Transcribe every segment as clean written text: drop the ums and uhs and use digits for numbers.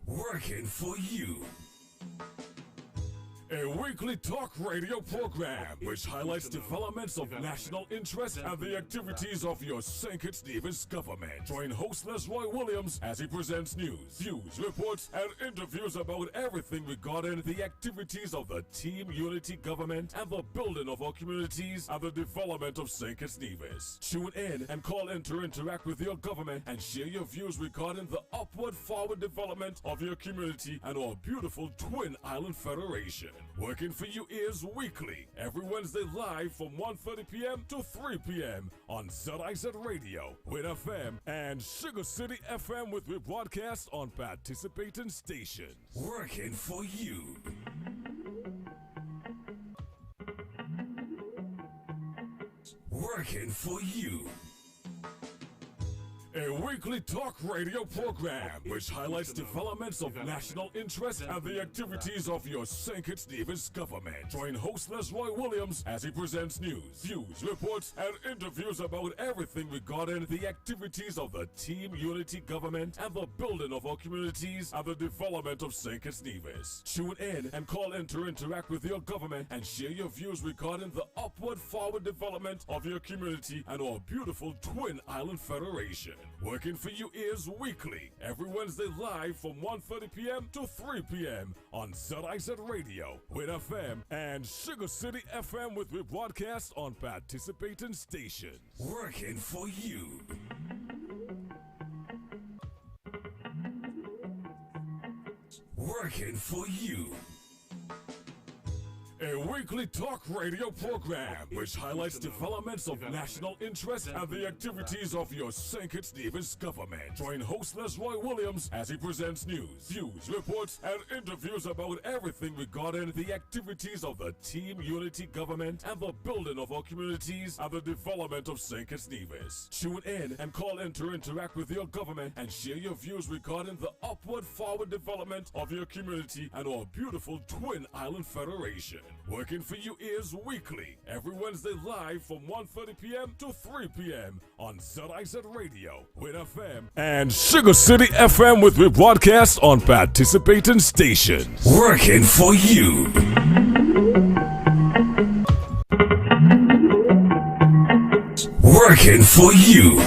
Working for you. A weekly talk radio program which highlights developments of national interest and the activities of your St. Stephen's government. Join host Lesroy Williams as he presents news, views, reports, and interviews about everything regarding the activities of the Team Unity government and the building of our communities and the development of St. Stephen's. Tune in and call in to interact with your government and share your views regarding the upward forward development of your community and our beautiful Twin Island Federation. Working for you is weekly, every Wednesday live from 1:30 p.m. to 3 p.m. on ZIZ Radio, Win FM, and Sugar City FM with rebroadcast on participating stations. Working for you. Working for you. A weekly talk radio program which highlights developments of national interest and the activities of your St. Stephen's government. Join host Lesroy Williams as he presents news, views, reports, and interviews about everything regarding the activities of the Team Unity government and the building of our communities and the development of St. Stephen's. Tune in and call in to interact with your government and share your views regarding the upward forward development of your community and our beautiful Twin Island Federation. Working for you is weekly, every Wednesday live from 1:30 p.m. to 3 p.m. on ZIZ Radio, Win FM, and Sugar City FM with rebroadcast on participating stations. Working for you. Working for you. A weekly talk radio program which highlights developments of national interest and the activities of your St. Stephen's government. Join host Lesroy Williams as he presents news, views, reports, and interviews about everything regarding the activities of the Team Unity government and the building of our communities and the development of St. Stephen's. Tune in and call in to interact with your government and share your views regarding the upward forward development of your community and our beautiful Twin Island Federation. Working for you is weekly, every Wednesday live from 1:30 p.m. to 3 p.m. on ZIZ Radio, Win FM, and Sugar City FM with rebroadcast on participating stations. Working for you. Working for you.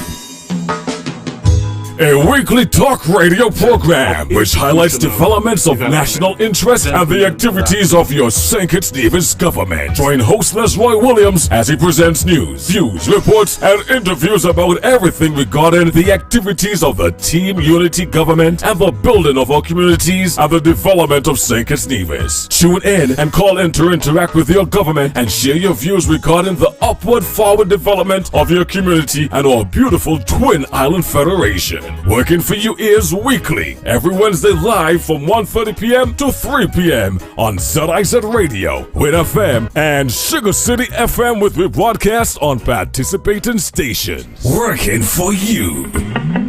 A weekly talk radio program which highlights developments of national interest and the activities of your St. Stephen's government. Join host Lesroy Williams as he presents news, views, reports, and interviews about everything regarding the activities of the Team Unity government and the building of our communities and the development of St. Stephen's. Tune in and call in to interact with your government and share your views regarding the upward forward development of your community and our beautiful Twin Island Federation. Working for you is weekly, every Wednesday live from 1:30 p.m. to 3 p.m. on ZIZ Radio, Win FM, and Sugar City FM with rebroadcast on participating stations. Working for you. Good afternoon,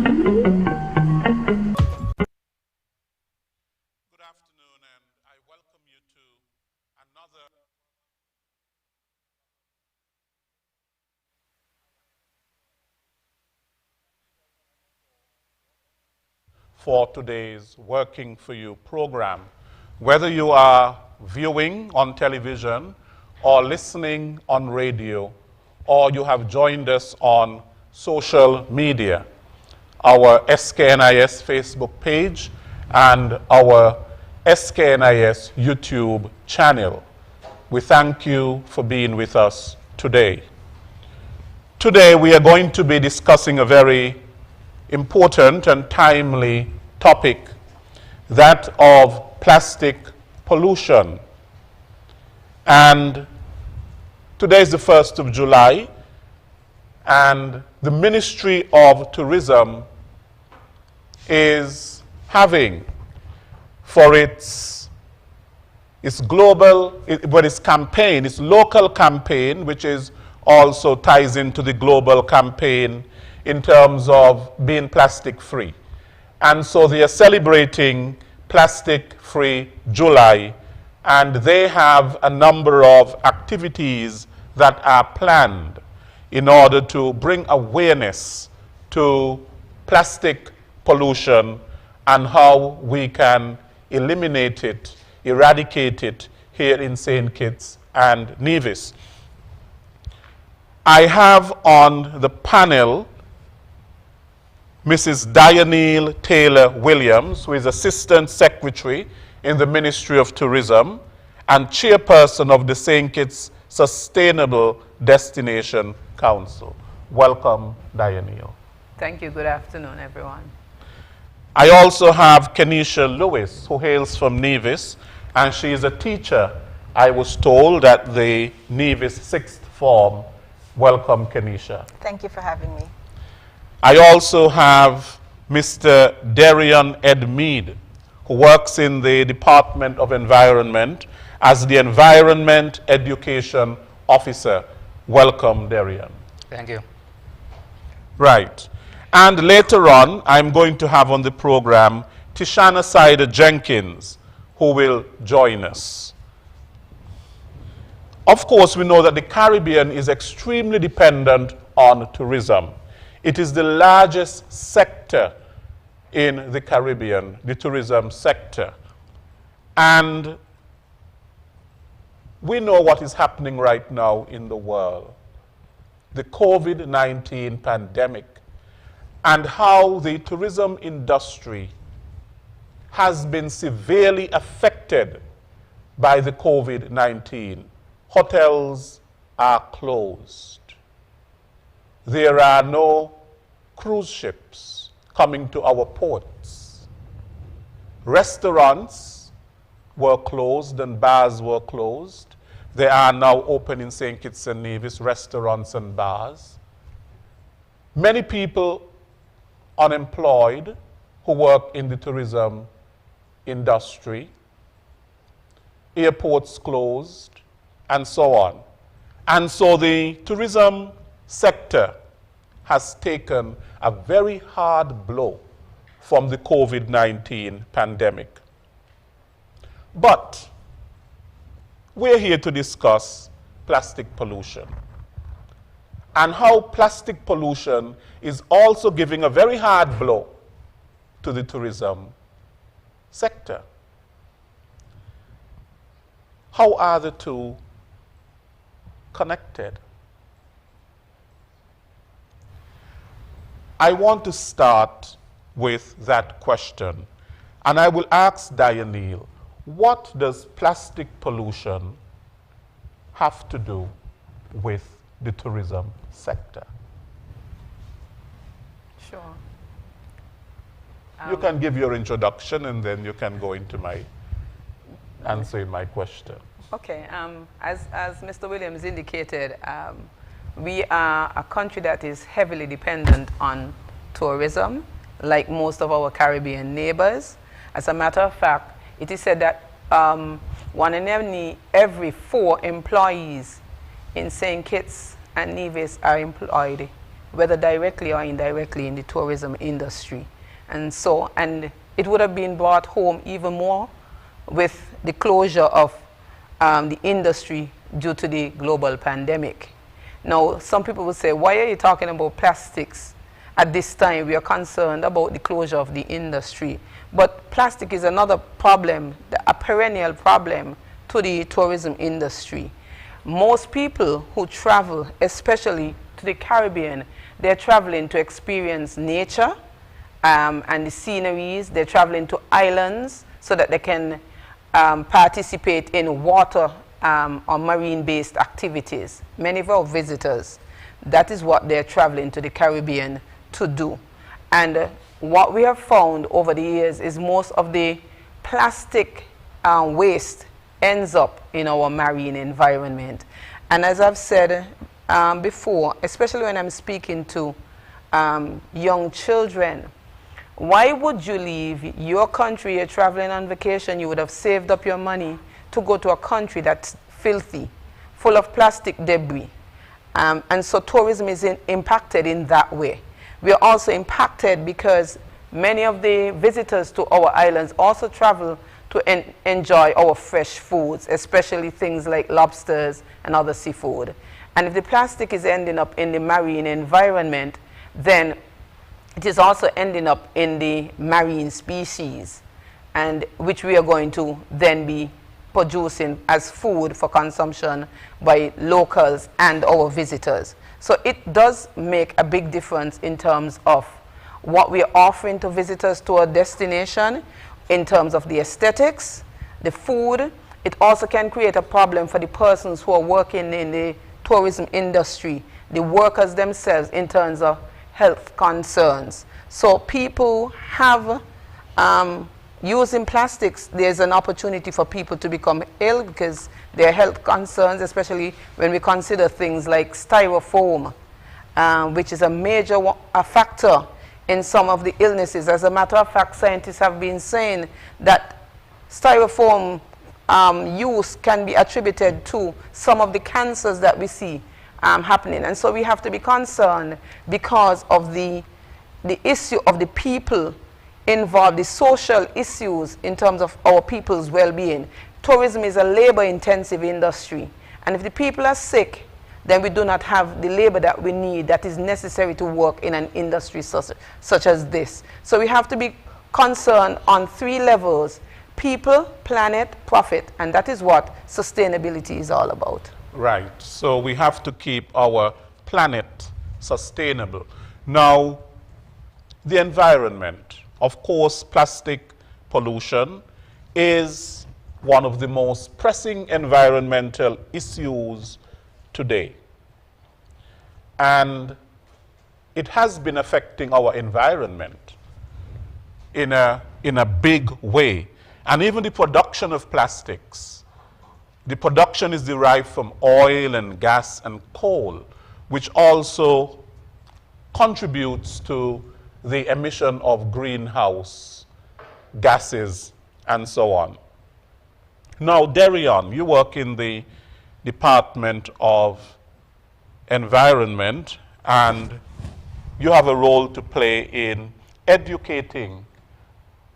and I welcome you to another for today's Working for You program. Whether you are viewing on television or listening on radio, or you have joined us on social media, our SKNIS Facebook page and our SKNIS YouTube channel. We thank you for being with us today. Today we are going to be discussing a very important and timely topic, that of plastic pollution. And today is the 1st of July, and the Ministry of Tourism is having for its global, its campaign, its local campaign, which is also ties into the global campaign in terms of being plastic free. And so they are celebrating Plastic Free July, and they have a number of activities that are planned in order to bring awareness to plastic pollution and how we can eliminate it, eradicate it here in St. Kitts and Nevis. I have on the panel Mrs. Dianelle Taylor Williams, who is Assistant Secretary in the Ministry of Tourism and Chairperson of the St. Kitts Sustainable Destination Council. Welcome, Dianelle. Thank you. Good afternoon, everyone. I also have Kenisha Lewis, who hails from Nevis, and she is a teacher, I was told, at the Nevis 6th Form. Welcome, Kenisha. Thank you for having me. I also have Mr. Darian Edmead, who works in the Department of Environment as the Environment Education Officer. Welcome, Darian. Thank you. Right. And later on, I'm going to have on the program Tishana Sider Jenkins, who will join us. Of course, we know that the Caribbean is extremely dependent on tourism. It is the largest sector in the Caribbean, the tourism sector. And we know what is happening right now in the world. The COVID-19 pandemic and how the tourism industry has been severely affected by the COVID-19. Hotels are closed. There are no cruise ships coming to our ports. Restaurants were closed and bars were closed. They are now open in St. Kitts and Nevis, restaurants and bars. Many people unemployed who work in the tourism industry. Airports closed, and so on. And so the tourism sector has taken a very hard blow from the COVID-19 pandemic. But we're here to discuss plastic pollution and how plastic pollution is also giving a very hard blow to the tourism sector. How are the two connected? I want to start with that question, and I will ask Dianelle, what does plastic pollution have to do with the tourism sector? Sure. You can give your introduction and then you can go into my answering my question. Okay. As Mr. Williams indicated, we are a country that is heavily dependent on tourism, like most of our Caribbean neighbors. As a matter of fact, it is said that 1 in every 4 employees in St. Kitts and Nevis are employed, whether directly or indirectly, in the tourism industry. And it would have been brought home even more with the closure of the industry due to the global pandemic. Now, some people will say, why are you talking about plastics at this time? We are concerned about the closure of the industry. But plastic is another problem, a perennial problem to the tourism industry. Most people who travel, especially to the Caribbean, they're traveling to experience nature and the sceneries. They're traveling to islands so that they can participate in water or marine-based activities. Many of our visitors, that is what they're traveling to the Caribbean to do. And what we have found over the years is most of the plastic waste ends up in our marine environment. And as I've said before, especially when I'm speaking to young children, why would you leave your country? You're traveling on vacation, you would have saved up your money to go to a country that's filthy, full of plastic debris. And so tourism is impacted in that way. We are also impacted because many of the visitors to our islands also travel to enjoy our fresh foods, especially things like lobsters and other seafood. And if the plastic is ending up in the marine environment, then it is also ending up in the marine species, and which we are going to then be producing as food for consumption by locals and our visitors. So it does make a big difference in terms of what we are offering to visitors to our destination, in terms of the aesthetics, the food. It also can create a problem for the persons who are working in the tourism industry, the workers themselves, in terms of health concerns. So people have, using plastics, there's an opportunity for people to become ill because there are health concerns, especially when we consider things like styrofoam, which is a major factor in some of the illnesses. As a matter of fact, scientists have been saying that styrofoam use can be attributed to some of the cancers that we see happening. And so we have to be concerned because of the issue of the people involved, the social issues in terms of our people's well-being. Tourism is a labor-intensive industry, and if the people are sick, then we do not have the labor that we need, that is necessary to work in an industry such as this. So we have to be concerned on 3 levels: people, planet, profit, and that is what sustainability is all about. Right. So we have to keep our planet sustainable. Now, the environment. Of course, plastic pollution is one of the most pressing environmental issues today. And it has been affecting our environment in a big way. And even the production of plastics. The production is derived from oil and gas and coal, which also contributes to the emission of greenhouse gases and so on. Now, Darian, you work in the Department of Environment, and you have a role to play in educating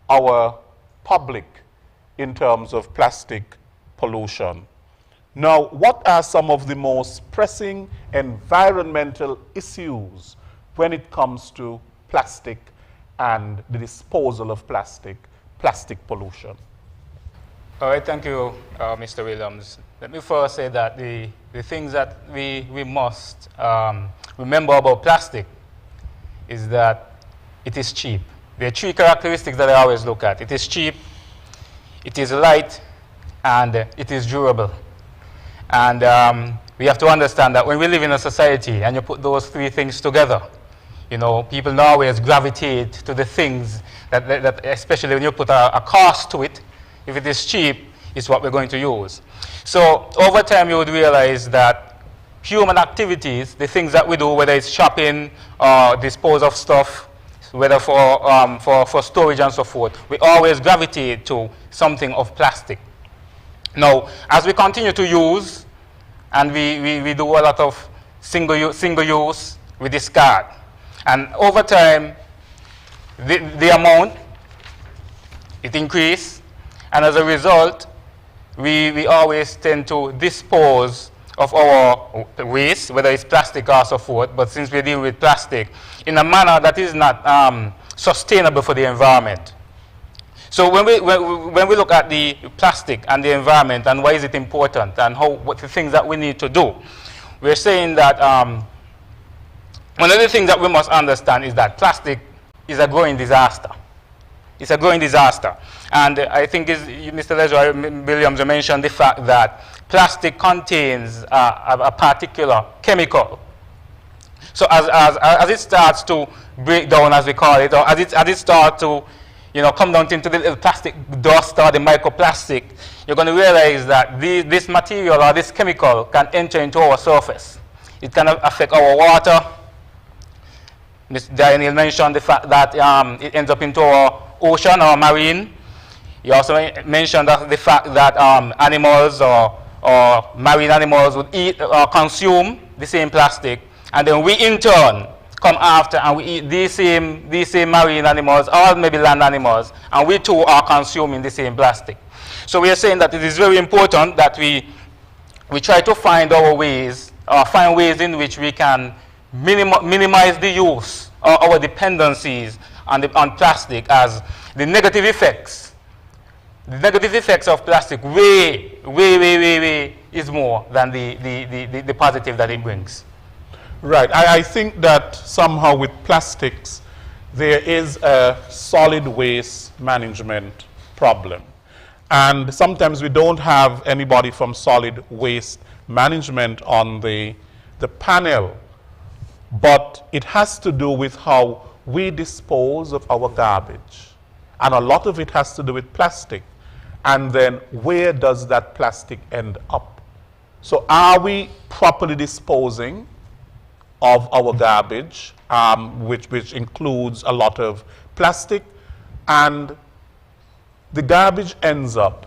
our public in terms of plastic pollution. Now, what are some of the most pressing environmental issues when it comes to plastic and the disposal of plastic pollution? All right, thank you, Mr. Williams. Let me first say that the things that we must remember about plastic is that it is cheap. There are 3 characteristics that I always look at. It is cheap, it is light, and it is durable. And we have to understand that when we live in a society and you put those 3 things together, you know, people now always gravitate to the things that especially when you put a cost to it. If it is cheap, it's what we're going to use. So over time, you would realize that human activities, the things that we do, whether it's shopping or dispose of stuff, whether for storage and so forth, we always gravitate to something of plastic. Now, as we continue to use, and we do a lot of single use, we discard. And over time, the amount, it increases. And as a result, we always tend to dispose of our waste, whether it's plastic or so forth, but since we deal with plastic, in a manner that is not sustainable for the environment. So when we look at the plastic and the environment and why is it important and what the things that we need to do, we're saying that one of the things that we must understand is that plastic is a growing disaster. It's a growing disaster. And I think Mr. Leslie Williams mentioned the fact that plastic contains a particular chemical. So as it starts to break down, as we call it, or as it starts to come down into the little plastic dust or the microplastic, you're going to realize that this material or this chemical can enter into our surface. It can affect our water. Mr. Daniel mentioned the fact that it ends up into our ocean or marine. He also mentioned the fact that animals or marine animals would eat or consume the same plastic, and then we in turn come after and we eat these same marine animals or maybe land animals, and we too are consuming the same plastic. So we are saying that it is very important that we try to find our ways, or find ways in which we can minimize the use our dependencies on plastic as the negative effects. The negative effects of plastic way is more than the positive that it brings. Right. I think that somehow with plastics, there is a solid waste management problem. And sometimes we don't have anybody from solid waste management on the panel. But it has to do with how we dispose of our garbage. And a lot of it has to do with plastic. And then where does that plastic end up? So are we properly disposing of our garbage, which includes a lot of plastic? And the garbage ends up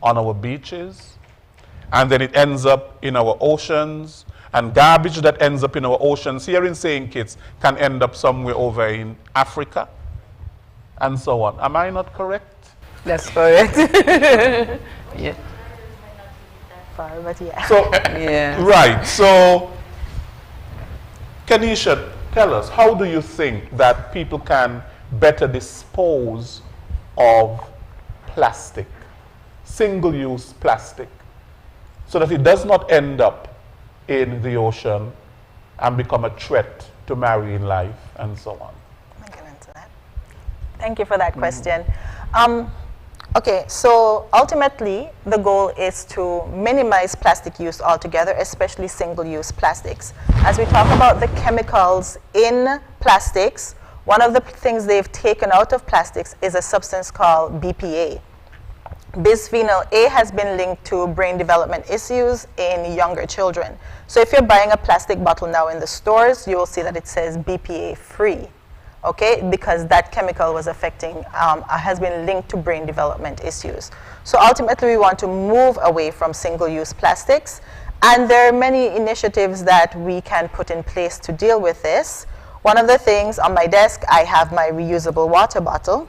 on our beaches, and then it ends up in our oceans, and garbage that ends up in our oceans here in St. Kitts can end up somewhere over in Africa, and so on. Am I not correct? That's correct. Yeah. Far, but yeah. So, Yeah. right. So, Kenisha, tell us, how do you think that people can better dispose of plastic, single-use plastic, so that it does not end up in the ocean and become a threat to marine life and so on? I can answer that. Thank you for that question. Okay, so ultimately, the goal is to minimize plastic use altogether, especially single-use plastics. As we talk about the chemicals in plastics, one of the things they've taken out of plastics is a substance called BPA. Bisphenol A has been linked to brain development issues in younger children. So if you're buying a plastic bottle now in the stores, you will see that it says BPA free. Okay, because that chemical was affecting, has been linked to brain development issues. So ultimately, we want to move away from single-use plastics, and there are many initiatives that we can put in place to deal with this. One of the things on my desk, I have my reusable water bottle,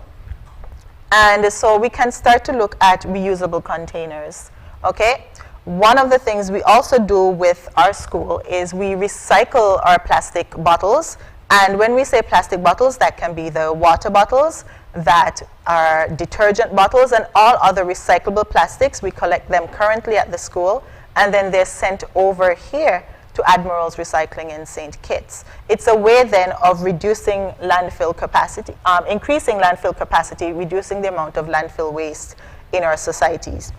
and so we can start to look at reusable containers, okay? One of the things we also do with our school is we recycle our plastic bottles. And when we say plastic bottles, that can be the water bottles, that are detergent bottles, and all other recyclable plastics. We collect them currently at the school, and then they're sent over here to Admiral's Recycling in St. Kitts. It's a way then of reducing landfill capacity, increasing landfill capacity, reducing the amount of landfill waste in our societies.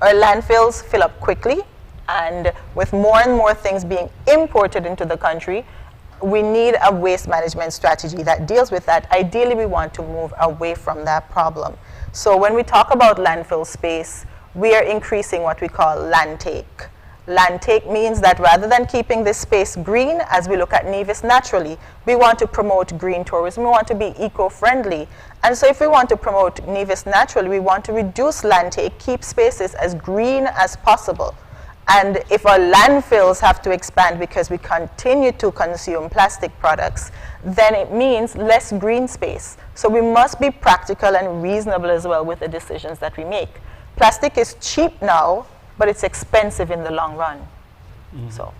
Our landfills fill up quickly, and with more and more things being imported into the country, we need a waste management strategy that deals with that. Ideally, we want to move away from that problem. So when we talk about landfill space, we are increasing what we call land take. Land take means that rather than keeping this space green, as we look at Nevis naturally, we want to promote green tourism. We want to be eco-friendly. And so if we want to promote Nevis naturally, we want to reduce land take, keep spaces as green as possible. And if our landfills have to expand because we continue to consume plastic products, then it means less green space. So we must be practical and reasonable as well with the decisions that we make. Plastic is cheap now, but it's expensive in the long run. Mm-hmm. So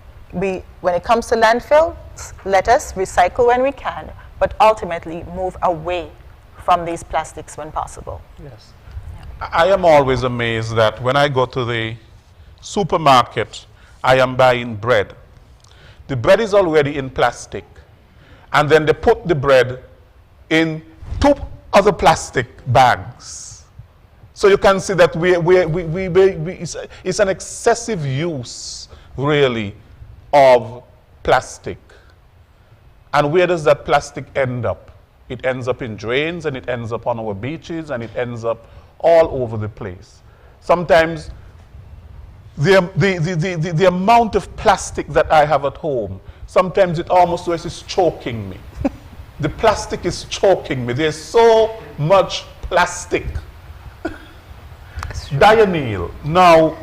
when it comes to landfill, let us recycle when we can, but ultimately move away from these plastics when possible. Yes. Yeah. I am always amazed that when I go to the supermarket, I am buying bread. The bread is already in plastic, and then they put the bread in 2 other plastic bags. So you can see that it's an excessive use, really, of plastic. And where does that plastic end up? It ends up in drains, and it ends up on our beaches, and it ends up all over the place. Sometimes the amount of plastic that I have at home, sometimes it almost is choking me. The plastic is choking me. There's so much plastic. Dioneel, now,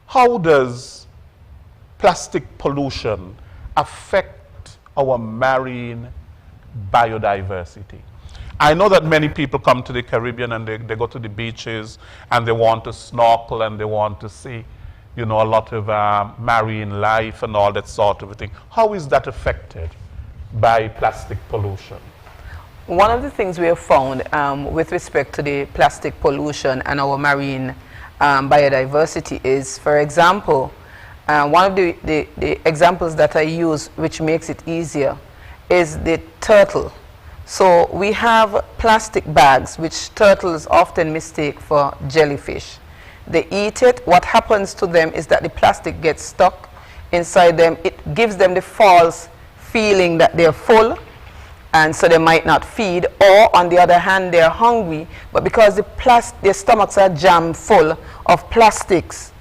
how does plastic pollution affect our marine biodiversity? I know that many people come to the Caribbean and they go to the beaches and they want to snorkel and they want to see, you know, a lot of marine life and all that sort of a thing. How is that affected by plastic pollution? One of the things we have found with respect to the plastic pollution and our marine biodiversity is, for example, one of the examples that I use, which makes it easier, is the turtle. So we have plastic bags, which turtles often mistake for jellyfish. They eat it. What happens to them is that the plastic gets stuck inside them. It gives them the false feeling that they're full, and so they might not feed. Or on the other hand, they're hungry, but because their stomachs are jammed full of plastics,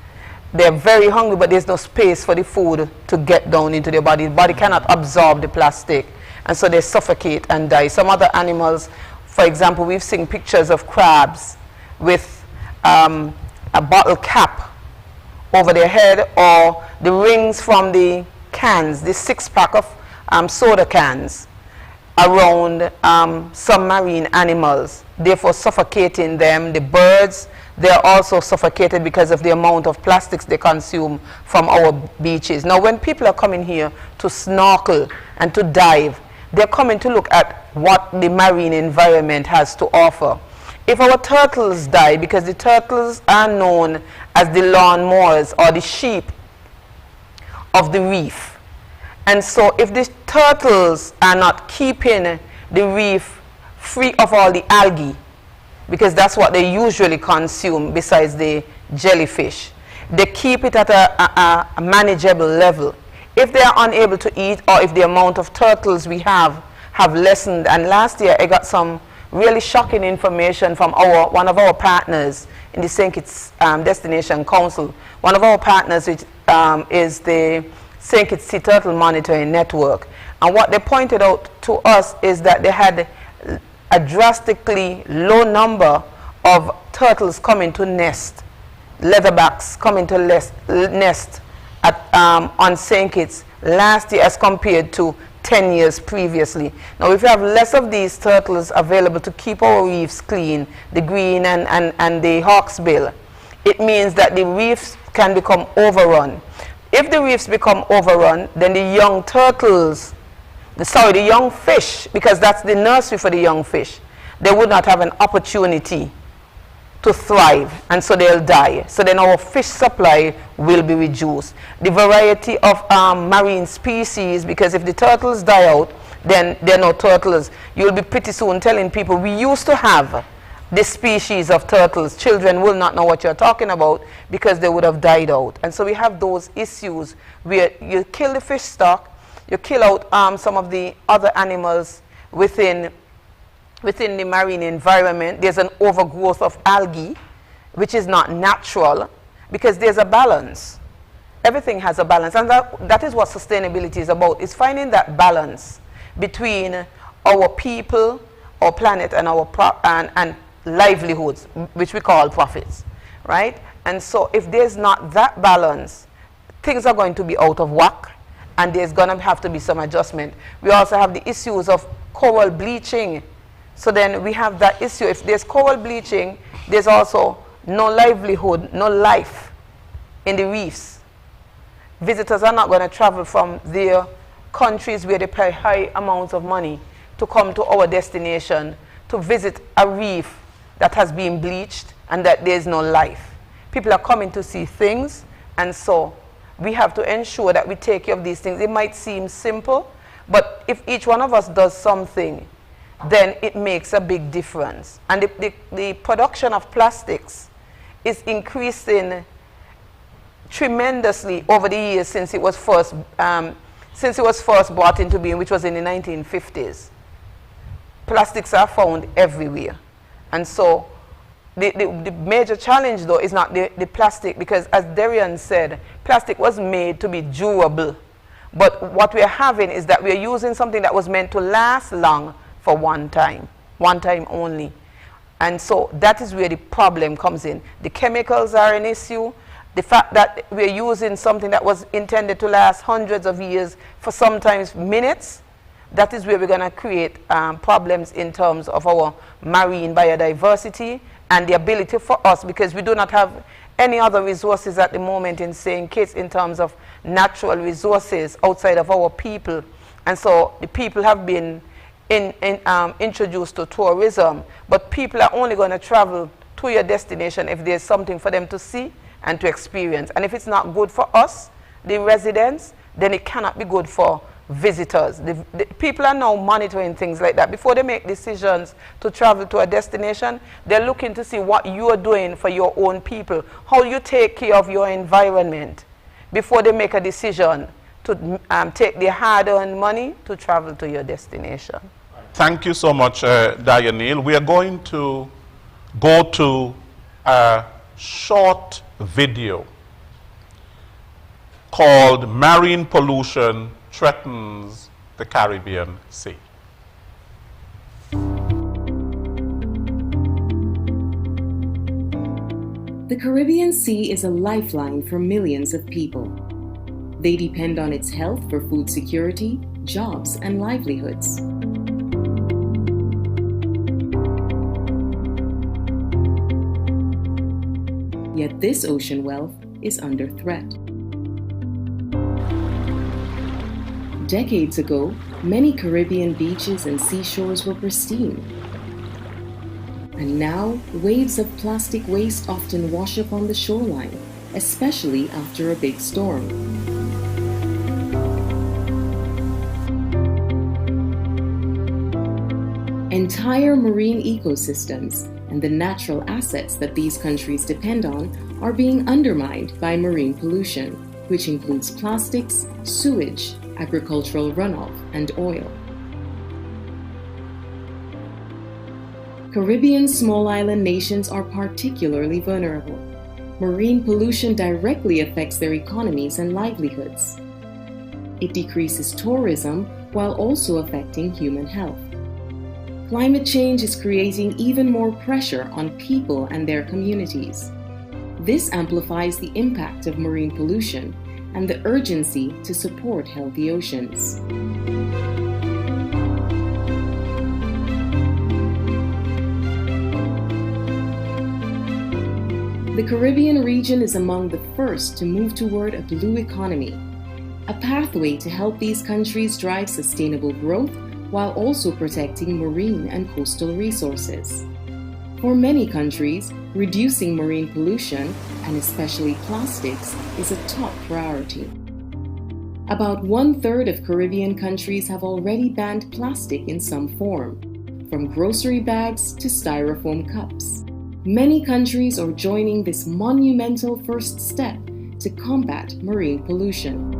they're very hungry, but there's no space for the food to get down into their body. The body cannot absorb the plastic, and so they suffocate and die. Some other animals, for example, we've seen pictures of crabs with a bottle cap over their head, or the rings from the cans, the 6-pack of soda cans around some marine animals, therefore suffocating them. The birds, they're also suffocated because of the amount of plastics they consume from our beaches. Now, when people are coming here to snorkel and to dive, they're coming to look at what the marine environment has to offer. If our turtles die, because the turtles are known as the lawnmowers or the sheep of the reef, and so if the turtles are not keeping the reef free of all the algae, because that's what they usually consume besides the jellyfish, they keep it at a manageable level. If they are unable to eat, or if the amount of turtles we have lessened, and last year I got some really shocking information from one of our partners in the St. Kitts Destination Council. One of our partners, which is the St. Kitts Sea Turtle Monitoring Network. And what they pointed out to us is that they had a drastically low number of turtles coming to nest, leatherbacks coming to nest on St. Kitts last year as compared to 10 years previously. Now, if you have less of these turtles available to keep our reefs clean, the green and the hawksbill, it means that the reefs can become overrun. If the reefs become overrun, then the young turtles, the young fish, because that's the nursery for the young fish, they would not have an opportunity to thrive, and so they'll die. So then our fish supply will be reduced. The variety of marine species, because if the turtles die out, then there are no turtles. You'll be pretty soon telling people, we used to have this species of turtles. Children will not know what you're talking about because they would have died out. And so we have those issues where you kill the fish stock, you kill out some of the other animals within the marine environment. There's an overgrowth of algae, which is not natural, because there's a balance. Everything has a balance, and that is what sustainability is about. It's finding that balance between our people, our planet, and our and livelihoods, which we call profits, right? And so if there's not that balance, things are going to be out of whack, and there's going to have to be some adjustment. We also have the issues of coral bleaching. So then we have that issue. If there's coral bleaching, there's also no livelihood, no life in the reefs. Visitors are not going to travel from their countries where they pay high amounts of money to come to our destination to visit a reef that has been bleached and that there's no life. People are coming to see things, and so we have to ensure that we take care of these things. It might seem simple, but if each one of us does something, then it makes a big difference. And the production of plastics is increasing tremendously over the years since it was first brought into being, which was in the 1950s. Plastics are found everywhere. And so the major challenge, though, is not the plastic, because as Darian said, plastic was made to be durable. But what we're having is that we're using something that was meant to last long for one time only. And so that is where the problem comes in. The chemicals are an issue. The fact that we're using something that was intended to last hundreds of years for sometimes minutes, that is where we're going to create problems in terms of our marine biodiversity and the ability for us, because we do not have any other resources at the moment in St. Kitts in terms of natural resources outside of our people. And so the people have been introduced to tourism, but people are only going to travel to your destination if there's something for them to see and to experience. And if it's not good for us, the residents, then it cannot be good for visitors. The people are now monitoring things like that. Before they make decisions to travel to a destination, they're looking to see what you're doing for your own people, how you take care of your environment before they make a decision to take their hard-earned money to travel to your destination. Thank you so much, Dianil. We are going to go to a short video called Marine Pollution Threatens the Caribbean Sea. The Caribbean Sea is a lifeline for millions of people. They depend on its health for food security, jobs, and livelihoods. Yet this ocean wealth is under threat. Decades ago, many Caribbean beaches and seashores were pristine. And now, waves of plastic waste often wash up on the shoreline, especially after a big storm. Entire marine ecosystems and the natural assets that these countries depend on are being undermined by marine pollution, which includes plastics, sewage, agricultural runoff, and oil. Caribbean small island nations are particularly vulnerable. Marine pollution directly affects their economies and livelihoods. It decreases tourism while also affecting human health. Climate change is creating even more pressure on people and their communities. This amplifies the impact of marine pollution and the urgency to support healthy oceans. The Caribbean region is among the first to move toward a blue economy, a pathway to help these countries drive sustainable growth while also protecting marine and coastal resources. For many countries, reducing marine pollution, and especially plastics, is a top priority. About 1/3 of Caribbean countries have already banned plastic in some form, from grocery bags to styrofoam cups. Many countries are joining this monumental first step to combat marine pollution.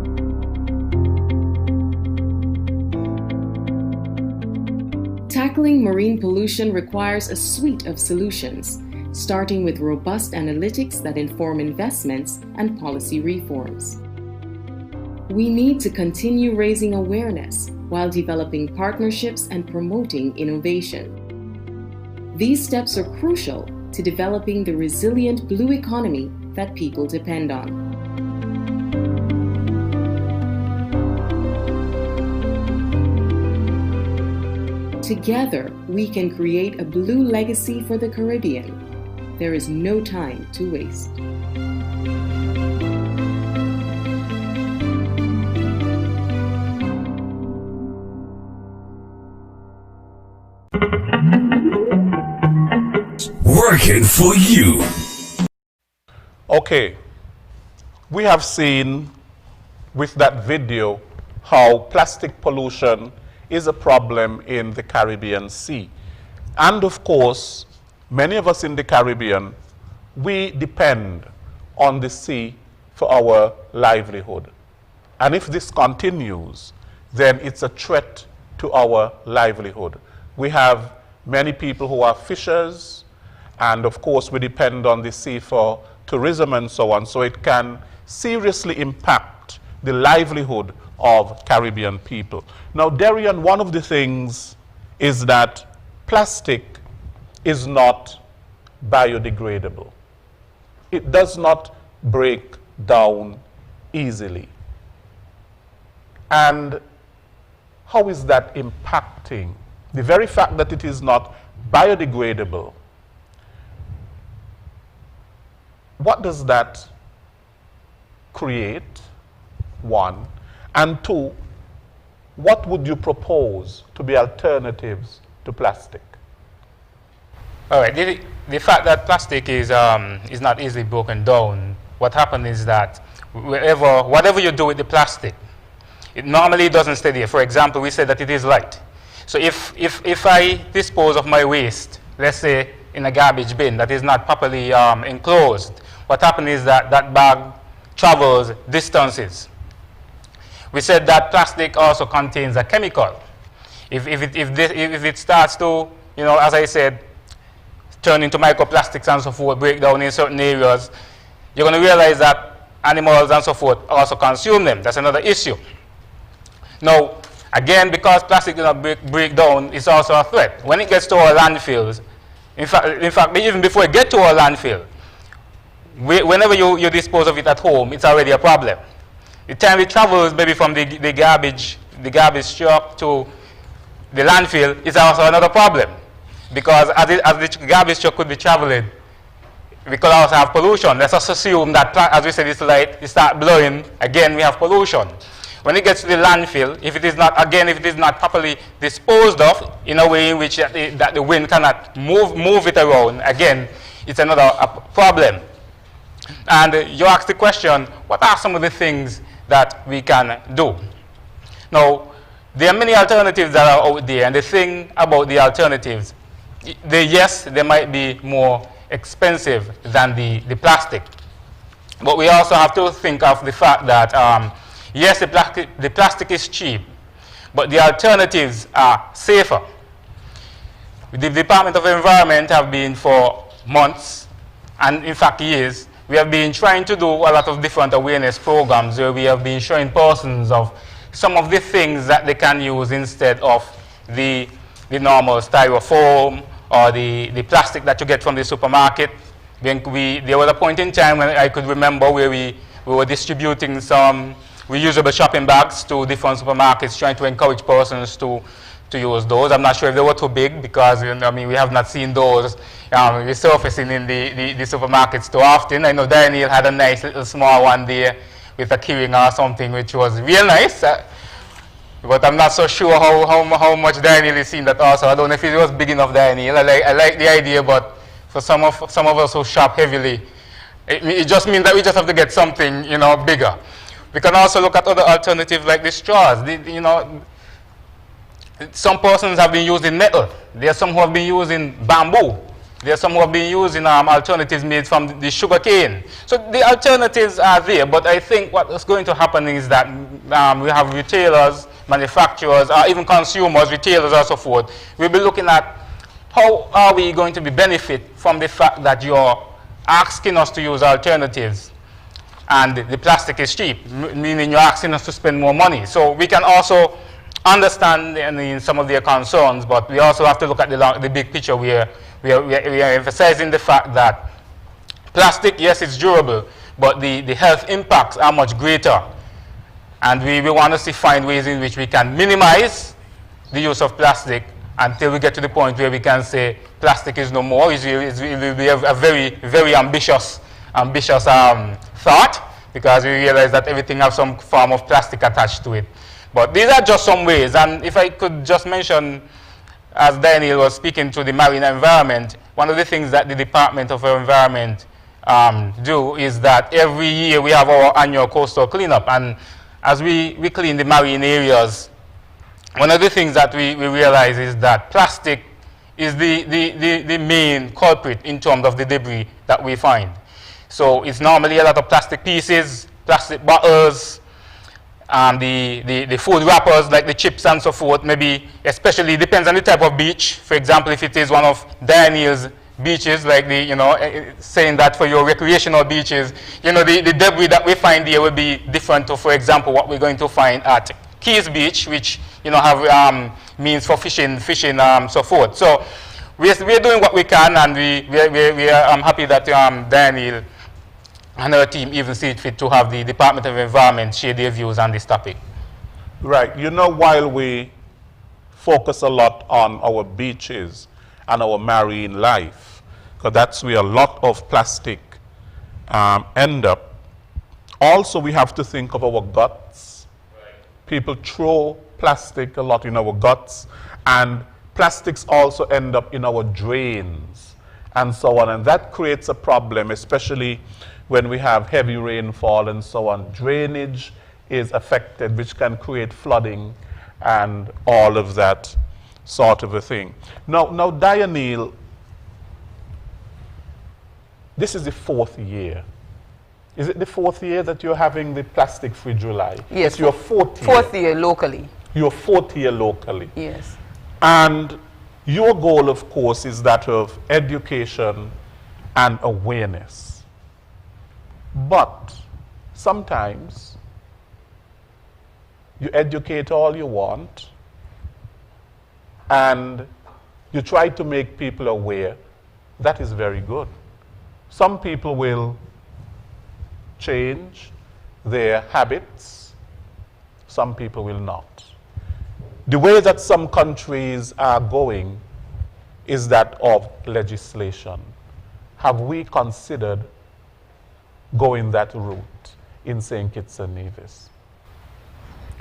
Tackling marine pollution requires a suite of solutions, starting with robust analytics that inform investments and policy reforms. We need to continue raising awareness while developing partnerships and promoting innovation. These steps are crucial to developing the resilient blue economy that people depend on. Together, we can create a blue legacy for the Caribbean. There is no time to waste. Working for you. Okay, we have seen with that video how plastic pollution is a problem in the Caribbean Sea. And of course, many of us in the Caribbean, we depend on the sea for our livelihood. And if this continues, then it's a threat to our livelihood. We have many people who are fishers, and of course we depend on the sea for tourism and so on, so it can seriously impact the livelihood of Caribbean people. Now, Darian, one of the things is that plastic is not biodegradable. It does not break down easily. And how is that impacting? The very fact that it is not biodegradable what does that create, one? And two, what would you propose to be alternatives to plastic? All right, the fact that plastic is not easily broken down, what happens is that whatever you do with the plastic, it normally doesn't stay there. For example, we say that it is light. So if I dispose of my waste, let's say in a garbage bin that is not properly enclosed, what happens is that that bag travels distances. We said that plastic also contains a chemical. If it starts to, as I said, turn into microplastics and so forth, break down in certain areas, you're going to realize that animals and so forth also consume them. That's another issue. Now, again, because plastic does not break down, it's also a threat. When it gets to our landfills, in fact, even before it gets to our landfill, whenever you dispose of it at home, it's already a problem. The time it travels maybe from the garbage truck to the landfill is also another problem. Because as the garbage truck could be traveling, we could also have pollution. Let's just assume that, as we said, it's light, it starts blowing, again we have pollution. When it gets to the landfill, if it is not properly disposed of in a way in which that the wind cannot move it around, again, it's another problem. And you asked the question, what are some of the things that we can do? Now, there are many alternatives that are out there, and the thing about the alternatives, yes, they might be more expensive than the plastic. But we also have to think of the fact that, yes, the plastic is cheap, but the alternatives are safer. The Department of Environment have been for months, and in fact years, we have been trying to do a lot of different awareness programs where we have been showing persons of some of the things that they can use instead of the normal styrofoam or the plastic that you get from the supermarket. There was a point in time when I could remember where we were distributing some reusable shopping bags to different supermarkets, trying to encourage persons to use those. I'm not sure if they were too big because we have not seen those resurfacing in the supermarkets too often. I know Daniel had a nice little small one there with a keyring or something, which was real nice. But I'm not so sure how much Daniel is seeing that also. I don't know if it was big enough, Daniel. I like the idea, but for some of us who shop heavily, it just means that we just have to get something bigger. We can also look at other alternatives like the straws. Some persons have been using metal. There are some who have been using bamboo. There are some who have been using alternatives made from the sugar cane. So the alternatives are there, but I think what is going to happen is that we have retailers, manufacturers, even consumers, retailers and so forth. We'll be looking at how are we going to benefit from the fact that you're asking us to use alternatives and the plastic is cheap, meaning you're asking us to spend more money. So we can also understand some of their concerns, but we also have to look at the big picture where we are emphasizing the fact that plastic, yes, it's durable, but the health impacts are much greater. And we want to find ways in which we can minimize the use of plastic until we get to the point where we can say plastic is no more. It will be a very, very ambitious thought, because we realize that everything has some form of plastic attached to it. But these are just some ways, and if I could just mention, as Daniel was speaking to the marine environment, one of the things that the Department of Environment do is that every year we have our annual coastal cleanup, and as we clean the marine areas, one of the things that we realize is that plastic is the main culprit in terms of the debris that we find. So it's normally a lot of plastic pieces, plastic bottles, the food wrappers like the chips and so forth, maybe especially depends on the type of beach. For example, if it is one of Daniel's beaches, like saying that for your recreational beaches, the debris that we find here will be different to, for example, what we're going to find at Keys Beach, which have means for fishing, so forth. So we're doing what we can, and I'm happy that Daniel and our team even see it fit to have the Department of Environment share their views on this topic. Right. While we focus a lot on our beaches and our marine life, because that's where a lot of plastic end up. Also, we have to think of our guts. Right. People throw plastic a lot in our guts, and plastics also end up in our drains and so on. And that creates a problem, especially when we have heavy rainfall and so on. Drainage is affected, which can create flooding and all of that sort of a thing. Now Dianil, this is the 4th year. Is it the 4th year that you're having the plastic-free July? Yes. It's your 4th year. 4th year locally. Your 4th year locally. Yes. And your goal, of course, is that of education and awareness. But sometimes you educate all you want and you try to make people aware. That is very good. Some people will change their habits, some people will not. The way that some countries are going is that of legislation. Have we considered going that route in St. Kitts and Nevis?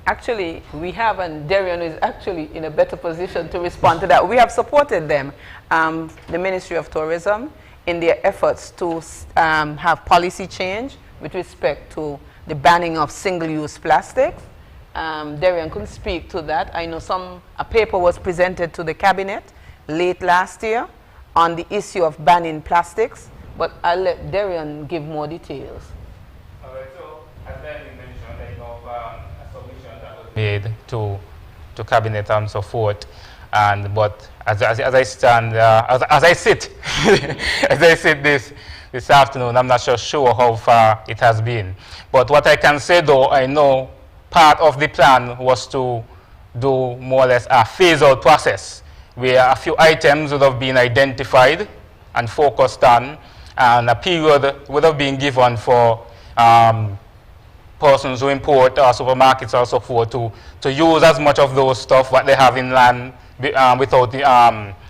Actually, we have, and Darian is actually in a better position to respond to that. We have supported them, the Ministry of Tourism, in their efforts to have policy change with respect to the banning of single-use plastics. Darian could speak to that. I know a paper was presented to the cabinet late last year on the issue of banning plastics, but I'll let Darian give more details. All right, so as Darian mentioned, I know a submission that was made to cabinet and so forth, but as I stand, as I sit, as I sit this afternoon, I'm not sure how far it has been. But what I can say, though, I know part of the plan was to do more or less a phase-out process, where a few items would have been identified and focused on, and a period would have been given for persons who import supermarkets or so forth to use as much of those stuff what they have in land without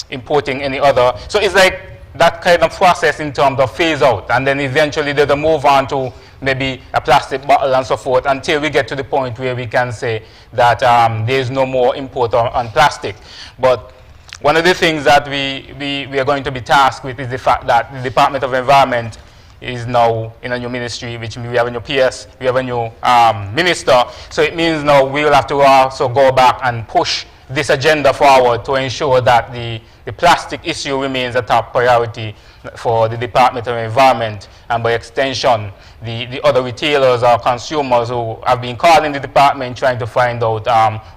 importing any other. So it's like that kind of process in terms of phase out, and then eventually they'll move on to maybe a plastic bottle and so forth until we get to the point where we can say that there is no more import on plastic. But one of the things that we are going to be tasked with is the fact that the Department of Environment is now in a new ministry, which we have a new PS, we have a new minister. So it means now we will have to also go back and push this agenda forward to ensure that the plastic issue remains a top priority for the Department of Environment, and by extension, the other retailers or consumers who have been calling the department trying to find out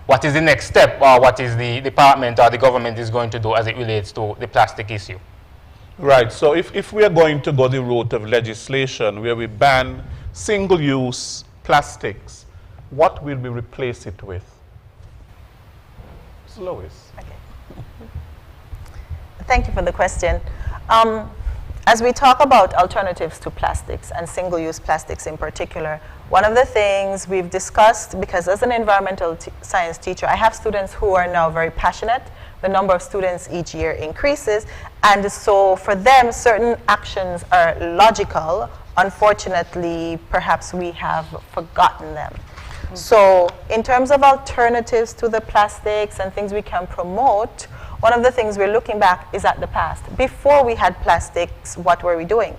what is the next step or what is the department or the government is going to do as it relates to the plastic issue. Right, so if we are going to go the route of legislation where we ban single-use plastics, what will we replace it with? Lois. Okay. Thank you for the question. As we talk about alternatives to plastics and single-use plastics in particular, one of the things we've discussed, because as an environmental science teacher, I have students who are now very passionate. The number of students each year increases, and so for them, certain actions are logical. Unfortunately, perhaps we have forgotten them. So in terms of alternatives to the plastics and things we can promote, one of the things we're looking back is at the past. Before we had plastics, what were we doing?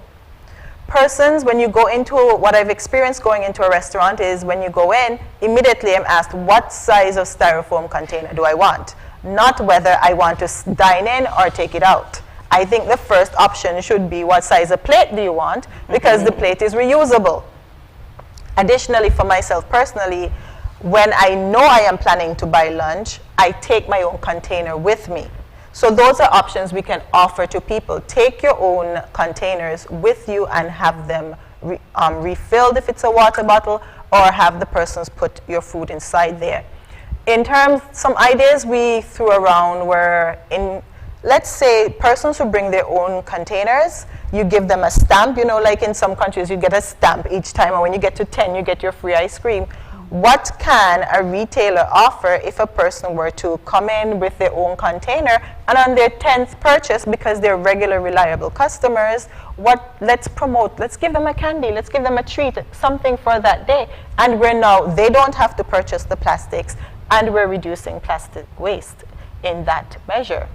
Persons, when you go into, what I've experienced going into a restaurant is when you go in, immediately I'm asked, what size of styrofoam container do I want? Not whether I want to dine in or take it out. I think the first option should be, what size of plate do you want? Because the plate is reusable. Additionally, for myself personally, when I know I am planning to buy lunch, I take my own container with me. So those are options we can offer to people. Take your own containers with you and have them refilled if it's a water bottle, or have the persons put your food inside there. In terms, some ideas we threw around were, let's say persons who bring their own containers, you give them a stamp, you know, like in some countries you get a stamp each time, and when you get to 10 you get your free ice cream. what can a retailer offer if a person were to come in with their own container and on their 10th purchase, because they're regular reliable customers, let's promote, let's give them a candy, let's give them a treat, something for that day. And they don't have to purchase the plastics, and we're reducing plastic waste in that measure.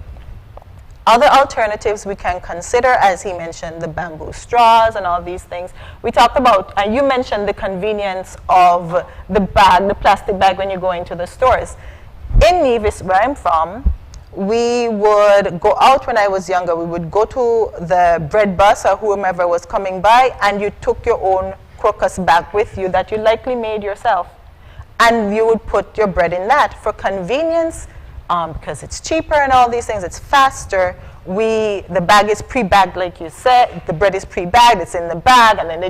Other alternatives we can consider, as he mentioned, the bamboo straws and all these things. We talked about, and you mentioned the convenience of the bag, the plastic bag when you go into the stores. In Nevis, where I'm from, we would go out when I was younger. We would go to the bread bus or whomever was coming by, and you took your own crocus bag with you that you likely made yourself. And you would put your bread in that. For convenience, because it's cheaper and all these things, it's faster. The bag is pre-bagged, like you said. The bread is pre-bagged, it's in the bag, and then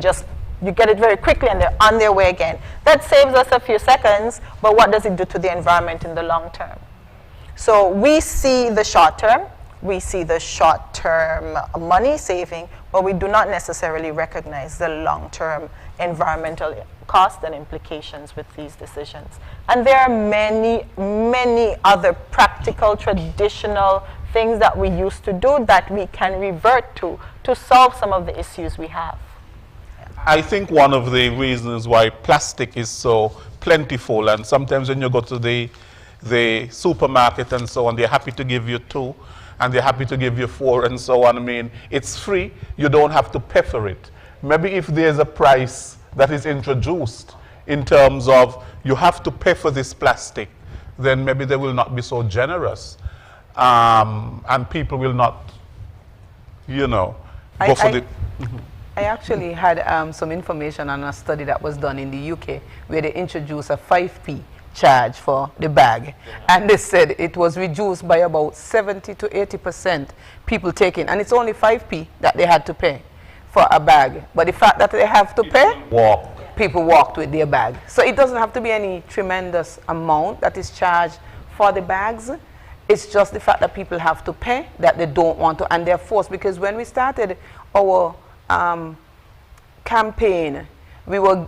you get it very quickly and they're on their way again. That saves us a few seconds, but what does it do to the environment in the long term? So we see the short term, money saving, but we do not necessarily recognize the long-term environmental cost and implications with these decisions. And there are many, many other practical, traditional things that we used to do that we can revert to solve some of the issues we have. I think one of the reasons why plastic is so plentiful, and sometimes when you go to the supermarket and so on, they're happy to give you 2, and they're happy to give you 4 and so on. I mean, it's free. You don't have to pay for it. Maybe if there's a price that is introduced in terms of you have to pay for this plastic, then maybe they will not be so generous. And people will not, go for the... I actually had some information on a study that was done in the UK where they introduced a 5p charge for the bag. And they said it was reduced by about 70 to 80% people taking. And it's only 5p that they had to pay for a bag. But the fact that they have to pay, people walked with their bag. So it doesn't have to be any tremendous amount that is charged for the bags. It's just the fact that people have to pay, that they don't want to, and they're forced. Because when we started our campaign, we were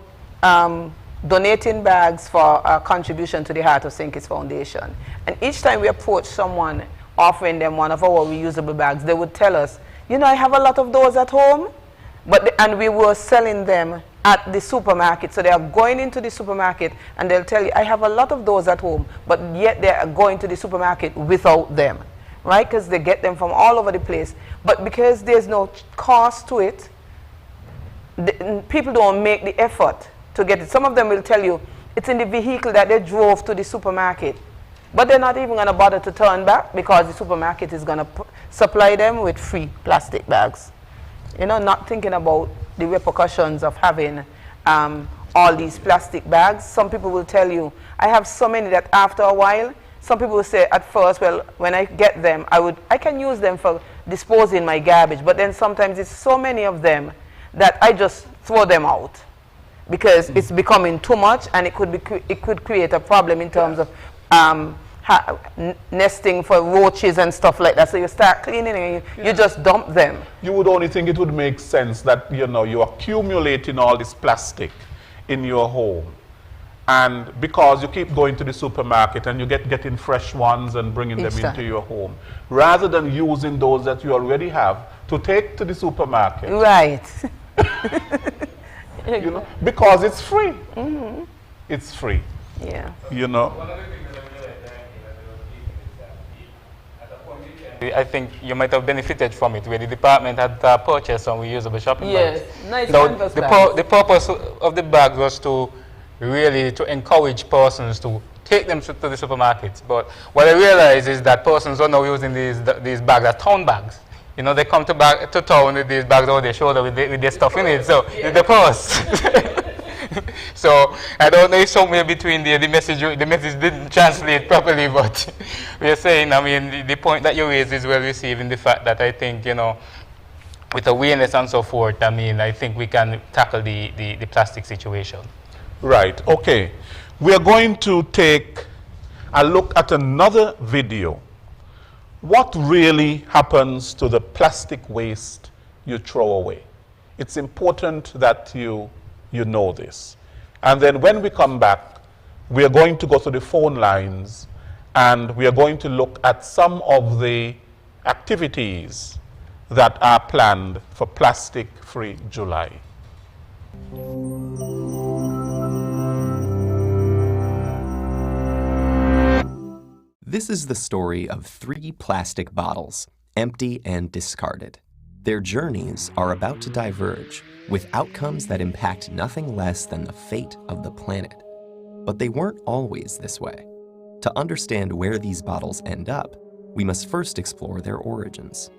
donating bags for a contribution to the Heart of St. Kitts Foundation. And each time we approached someone offering them one of our reusable bags, they would tell us, I have a lot of those at home, and we were selling them at the supermarket. So they are going into the supermarket and they'll tell you, I have a lot of those at home, but yet they are going to the supermarket without them, right? Because they get them from all over the place. But because there's no cost to it, people don't make the effort to get it. Some of them will tell you it's in the vehicle that they drove to the supermarket, but they're not even going to bother to turn back because the supermarket is going to supply them with free plastic bags. Not thinking about the repercussions of having all these plastic bags. Some people will tell you, I have so many that after a while, some people will say at first, well, when I get them, I can use them for disposing my garbage. But then sometimes it's so many of them that I just throw them out because it's becoming too much, and it could create a problem in terms of nesting for roaches and stuff like that. So you start cleaning and you just dump them. You would only think it would make sense that you're accumulating all this plastic in your home, and because you keep going to the supermarket and you getting fresh ones and bringing them into your home, rather than using those that you already have to take to the supermarket. Right. Because it's free. It's free. Yeah. I think you might have benefited from it, where the department had purchased some reusable shopping bags. Nice. So the purpose of the bag was to really encourage persons to take them to the supermarkets. But what I realize is that persons are now using these bags as town bags. They come to town with these bags over their shoulder with their stuff in it, so the purse. So I don't know if somewhere between the message didn't translate properly, but we are saying, the point that you raised is well received in the fact that I think, with awareness and so forth, I think we can tackle the plastic situation. Right, okay. We are going to take a look at another video. What really happens to the plastic waste you throw away? It's important that you know this. And then when we come back, we are going to go to the phone lines and we are going to look at some of the activities that are planned for Plastic Free July. This is the story of 3 plastic bottles, empty and discarded. Their journeys are about to diverge, with outcomes that impact nothing less than the fate of the planet. But they weren't always this way. To understand where these bottles end up, we must first explore their origins.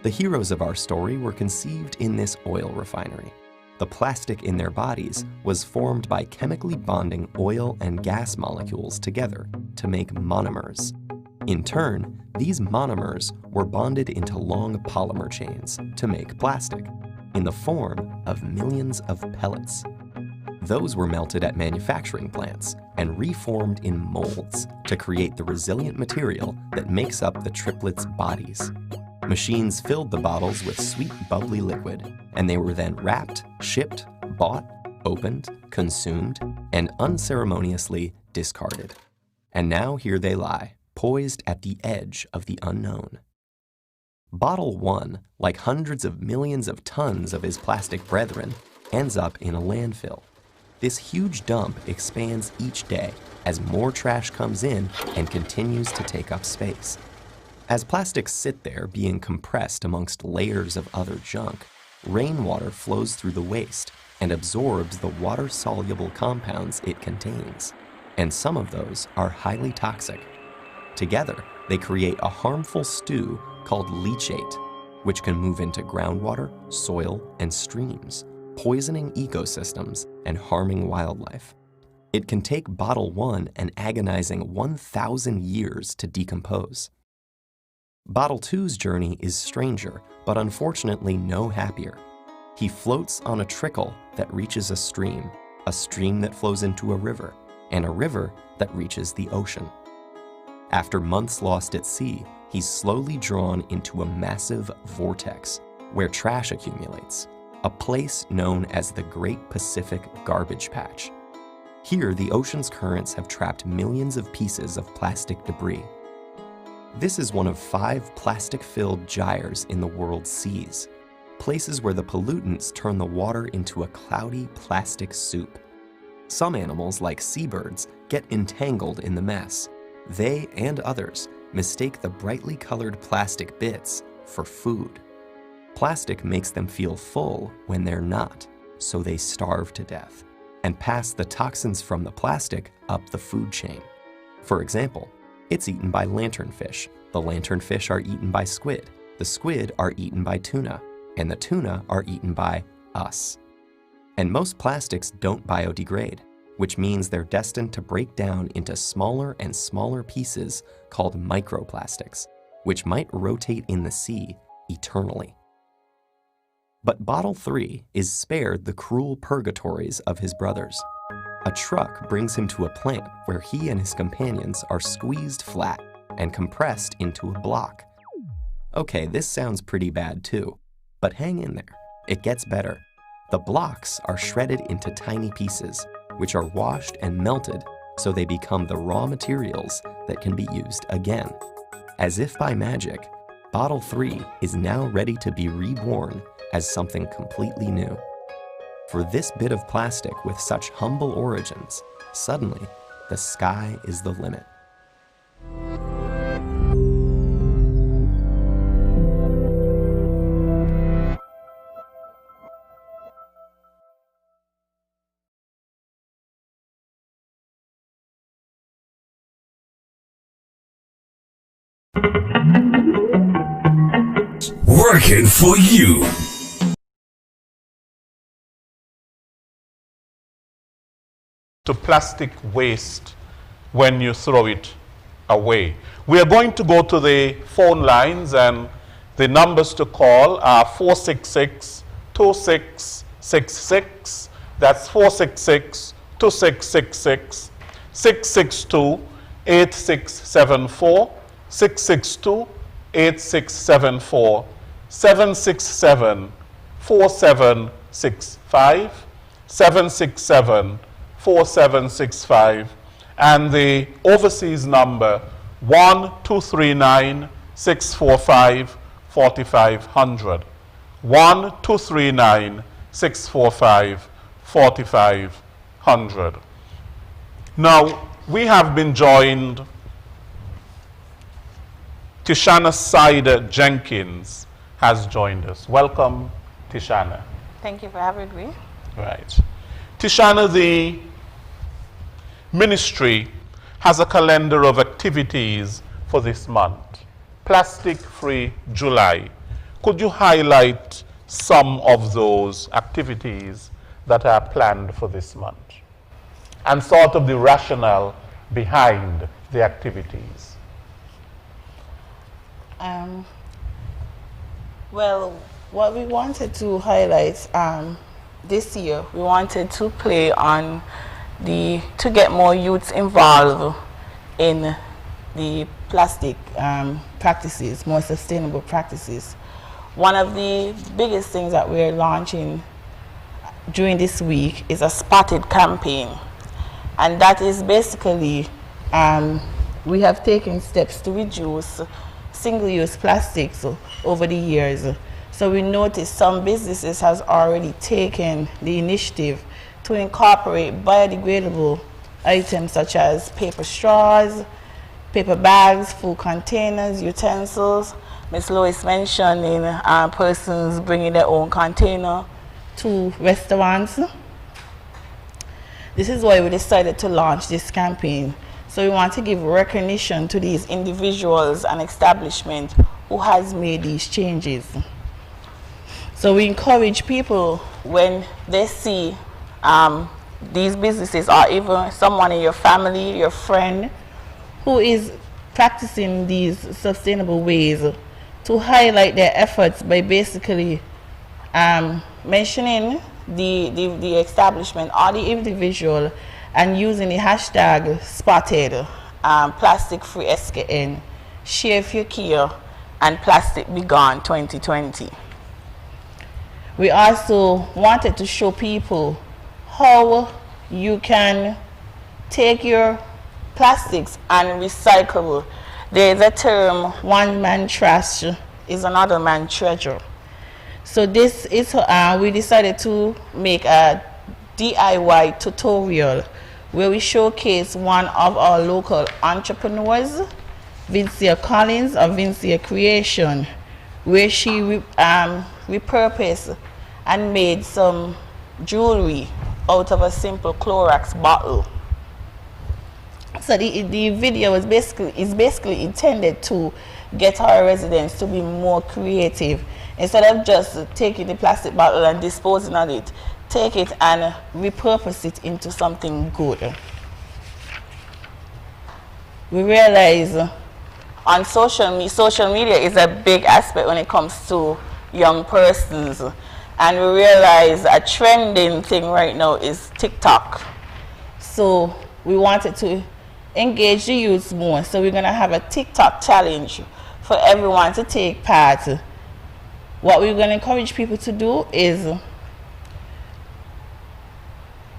The heroes of our story were conceived in this oil refinery. The plastic in their bodies was formed by chemically bonding oil and gas molecules together to make monomers. In turn, these monomers were bonded into long polymer chains to make plastic, in the form of millions of pellets. Those were melted at manufacturing plants and reformed in molds to create the resilient material that makes up the triplets' bodies. Machines filled the bottles with sweet, bubbly liquid, and they were then wrapped, shipped, bought, opened, consumed, and unceremoniously discarded. And now here they lie, poised at the edge of the unknown. Bottle 1, like hundreds of millions of tons of his plastic brethren, ends up in a landfill. This huge dump expands each day as more trash comes in and continues to take up space. As plastics sit there being compressed amongst layers of other junk, rainwater flows through the waste and absorbs the water-soluble compounds it contains, and some of those are highly toxic. Together, they create a harmful stew called leachate, which can move into groundwater, soil, and streams, poisoning ecosystems and harming wildlife. It can take bottle 1 an agonizing 1,000 years to decompose. Bottle 2's journey is stranger, but unfortunately no happier. He floats on a trickle that reaches a stream that flows into a river, and a river that reaches the ocean. After months lost at sea, he's slowly drawn into a massive vortex where trash accumulates, a place known as the Great Pacific Garbage Patch. Here, the ocean's currents have trapped millions of pieces of plastic debris. This is one of 5 plastic-filled gyres in the world's seas, places where the pollutants turn the water into a cloudy plastic soup. Some animals, like seabirds, get entangled in the mess. They and others mistake the brightly colored plastic bits for food. Plastic makes them feel full when they're not, so they starve to death and pass the toxins from the plastic up the food chain. For example, it's eaten by lanternfish. The lanternfish are eaten by squid. The squid are eaten by tuna. And the tuna are eaten by us. And most plastics don't biodegrade, which means they're destined to break down into smaller and smaller pieces called microplastics, which might rotate in the sea eternally. But Bottle 3 is spared the cruel purgatories of his brothers. A truck brings him to a plant where he and his companions are squeezed flat and compressed into a block. Okay, this sounds pretty bad too, but hang in there. It gets better. The blocks are shredded into tiny pieces, which are washed and melted so they become the raw materials that can be used again. As if by magic, Bottle 3 is now ready to be reborn as something completely new. For this bit of plastic with such humble origins, suddenly, the sky is the limit. Working for you. To plastic waste when you throw it away. We are going to go to the phone lines, and the numbers to call are 466-2666. That's 466-2666, 662-8674, 662-8674, 767-4765, 767-4765, and the overseas number 1-239-645-4500. 1-239-645-4500. Now, we have been joined, Tishana Sider Jenkins has joined us. Welcome, Tishana. Thank you for having me. Right. Tishana, the ministry has a calendar of activities for this month. Plastic Free July. Could you highlight some of those activities that are planned for this month and sort of the rationale behind the activities? Well, what we wanted to highlight this year, we wanted to play on to get more youths involved in the plastic practices, more sustainable practices. One of the biggest things that we're launching during this week is a spotted campaign. And that is basically, we have taken steps to reduce single-use plastics over the years. So we noticed some businesses has already taken the initiative to incorporate biodegradable items such as paper straws, paper bags, food containers, utensils. Ms. Lois mentioning persons bringing their own container to restaurants. This is why we decided to launch this campaign. So we want to give recognition to these individuals and establishments who has made these changes. So we encourage people when they see these businesses or even someone in your family, your friend, who is practicing these sustainable ways, to highlight their efforts by basically mentioning the establishment or the individual and using the hashtag spotted, plastic free SKN, share if you care, and plastic be gone 2020. We also wanted to show people how you can take your plastics and recycle. There's a term, one man trash is another man treasure. So this is, we decided to make a DIY tutorial where we showcase one of our local entrepreneurs, Vincia Collins of Vincia Creation, where she repurposed and made some jewelry out of a simple Clorox bottle. So the video is basically intended to get our residents to be more creative. Instead of just taking the plastic bottle and disposing of it, take it and repurpose it into something good. We realize on social media is a big aspect when it comes to young persons. And we realize a trending thing right now is TikTok. So we wanted to engage the youth more. So we're gonna have a TikTok challenge for everyone to take part. What we're gonna encourage people to do is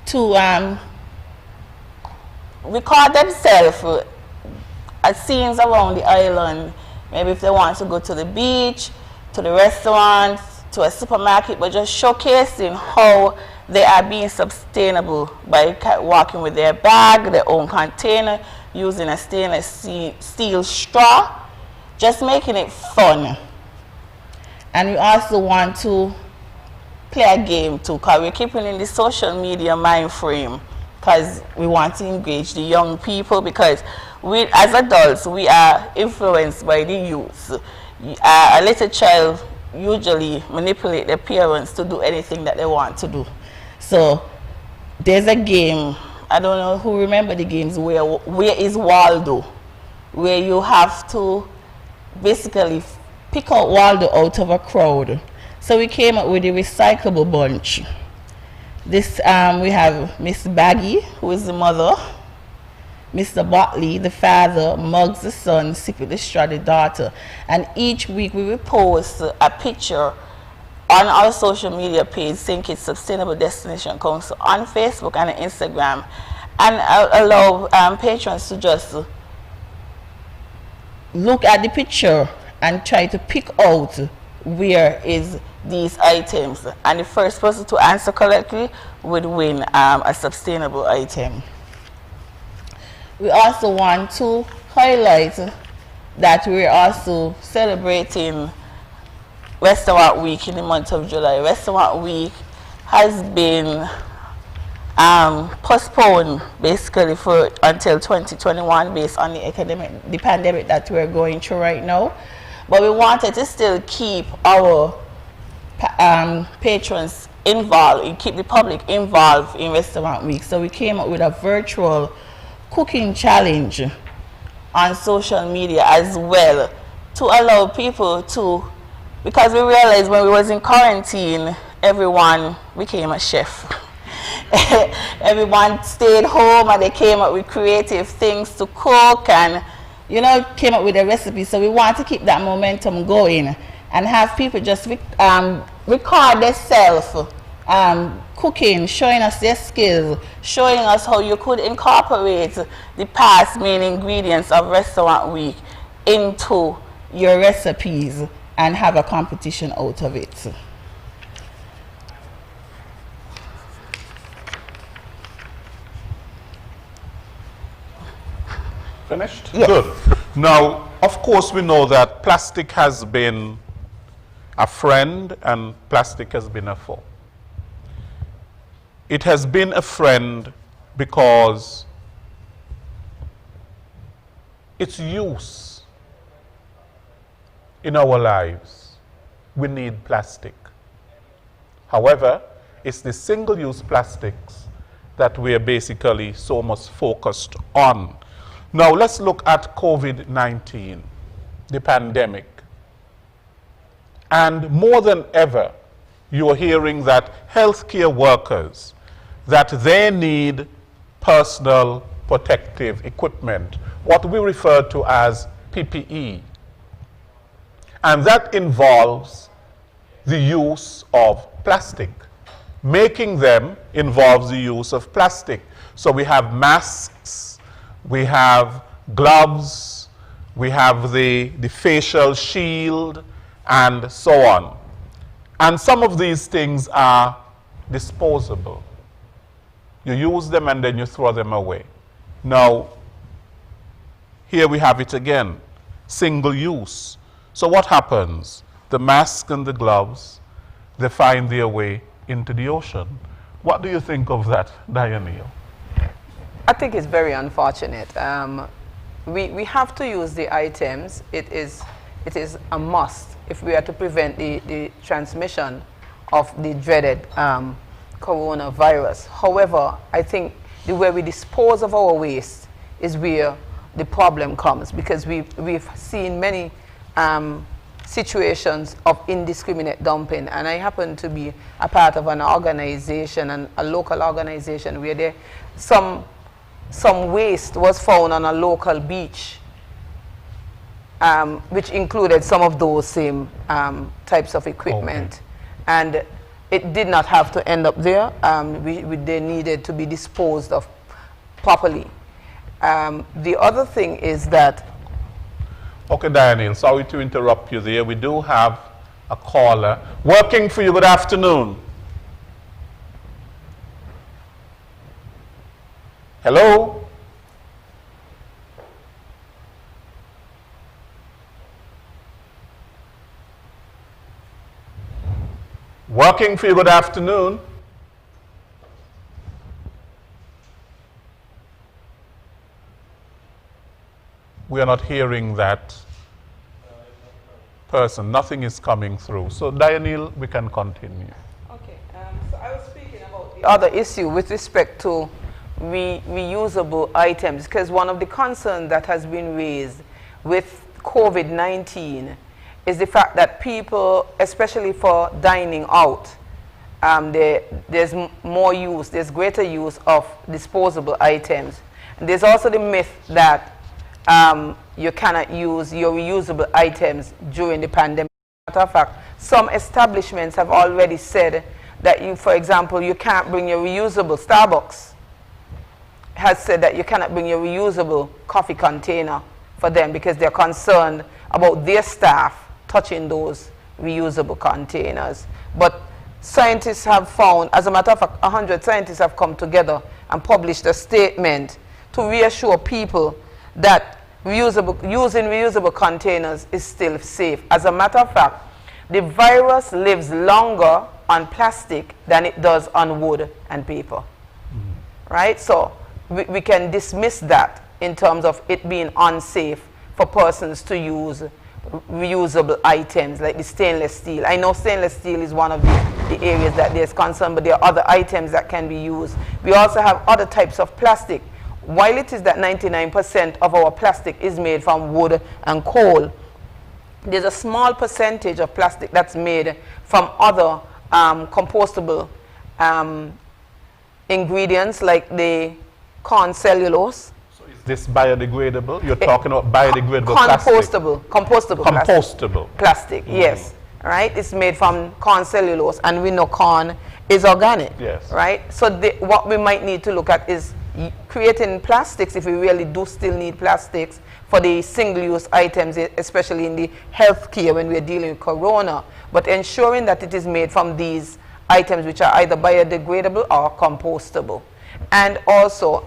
to record themselves at scenes around the island. Maybe if they want to go to the beach, to the restaurant, to a supermarket, but just showcasing how they are being sustainable by walking with their bag, their own container, using a stainless steel straw, just making it fun. And we also want to play a game too, because we're keeping in the social media mind frame, because we want to engage the young people, because we as adults, we are influenced by the youth. A little child usually manipulate their parents to do anything that they want to do. So there's a game, I don't know who remember the games, where is Waldo, where you have to basically pick out Waldo out of a crowd. So we came up with the recyclable bunch. This we have Miss Baggy, who is the mother, Mr. Botley, the father, Muggs, the son, Sippy, the straw, the daughter. And each week we will post a picture on our social media page, St. Kitts Sustainable Destination Council, on Facebook and on Instagram. and allow patrons to just look at the picture and try to pick out where is these items, and the first person to answer correctly would win a sustainable item. We also want to highlight that we're also celebrating Restaurant Week in the month of July. Restaurant Week has been postponed basically for until 2021 based on the pandemic that we're going through right now. But we wanted to still keep our patrons involved and keep the public involved in Restaurant Week. So we came up with a virtual cooking challenge on social media as well to allow people to, because we realized when we was in quarantine, everyone became a chef. Everyone stayed home and they came up with creative things to cook and, you know, came up with a recipe. So we want to keep that momentum going and have people just record themselves cooking, showing us their skills, showing us how you could incorporate the past main ingredients of Restaurant Week into your recipes and have a competition out of it. Finished? Yes. Good. Now, of course, we know that plastic has been a friend and plastic has been a foe. It has been a friend because its use in our lives, we need plastic. However, it's the single-use plastics that we are basically so much focused on. Now, let's look at COVID-19, the pandemic. And more than ever, you are hearing that healthcare workers, that they need personal protective equipment, what we refer to as PPE. And that involves the use of plastic. Making them involves the use of plastic. So we have masks, we have gloves, we have the facial shield, and so on. And some of these things are disposable. You use them and then you throw them away. Now, here we have it again, single use. So what happens? The mask and the gloves, they find their way into the ocean. What do you think of that, Diane? I think it's very unfortunate. We have to use the items. It is a must if we are to prevent the transmission of the dreaded coronavirus. However, I think the way we dispose of our waste is where the problem comes, because we've seen many situations of indiscriminate dumping, and I happen to be a part of an organization, and a local organization, where some waste was found on a local beach, which included some of those same types of equipment. Okay. And it did not have to end up there. They needed to be disposed of properly. The other thing is that... Okay, Diane, sorry to interrupt you there. We do have a caller. Working for you, good afternoon. Hello? Working for you, good afternoon. We are not hearing that person. Nothing is coming through. So, Diane, we can continue. Okay. So I was speaking about the other issue with respect to reusable items, because one of the concerns that has been raised with COVID-19 is the fact that people, especially for dining out, there's more use, there's greater use of disposable items. And there's also the myth that you cannot use your reusable items during the pandemic. Matter of fact, some establishments have already said that you, for example, you can't bring your reusable Starbucks has said that you cannot bring your reusable coffee container for them because they're concerned about their staff touching those reusable containers. But scientists have found, as a matter of fact, 100 scientists have come together and published a statement to reassure people that using reusable containers is still safe. As a matter of fact, the virus lives longer on plastic than it does on wood and paper. Right? So we can dismiss that in terms of it being unsafe for persons to use reusable items like the stainless steel. I know stainless steel is one of the areas that there's concern, but there are other items that can be used. We also have other types of plastic. While it is that 99% of our plastic is made from wood and coal, there's a small percentage of plastic that's made from other compostable ingredients like the corn cellulose. So is this biodegradable? You're talking about biodegradable plastic? Compostable plastic, yes. Right? It's made from corn cellulose, and we know corn is organic. Yes. Right? So what we might need to look at is creating plastics, if we really do still need plastics, for the single-use items, especially in the healthcare when we're dealing with corona, but ensuring that it is made from these items which are either biodegradable or compostable. And also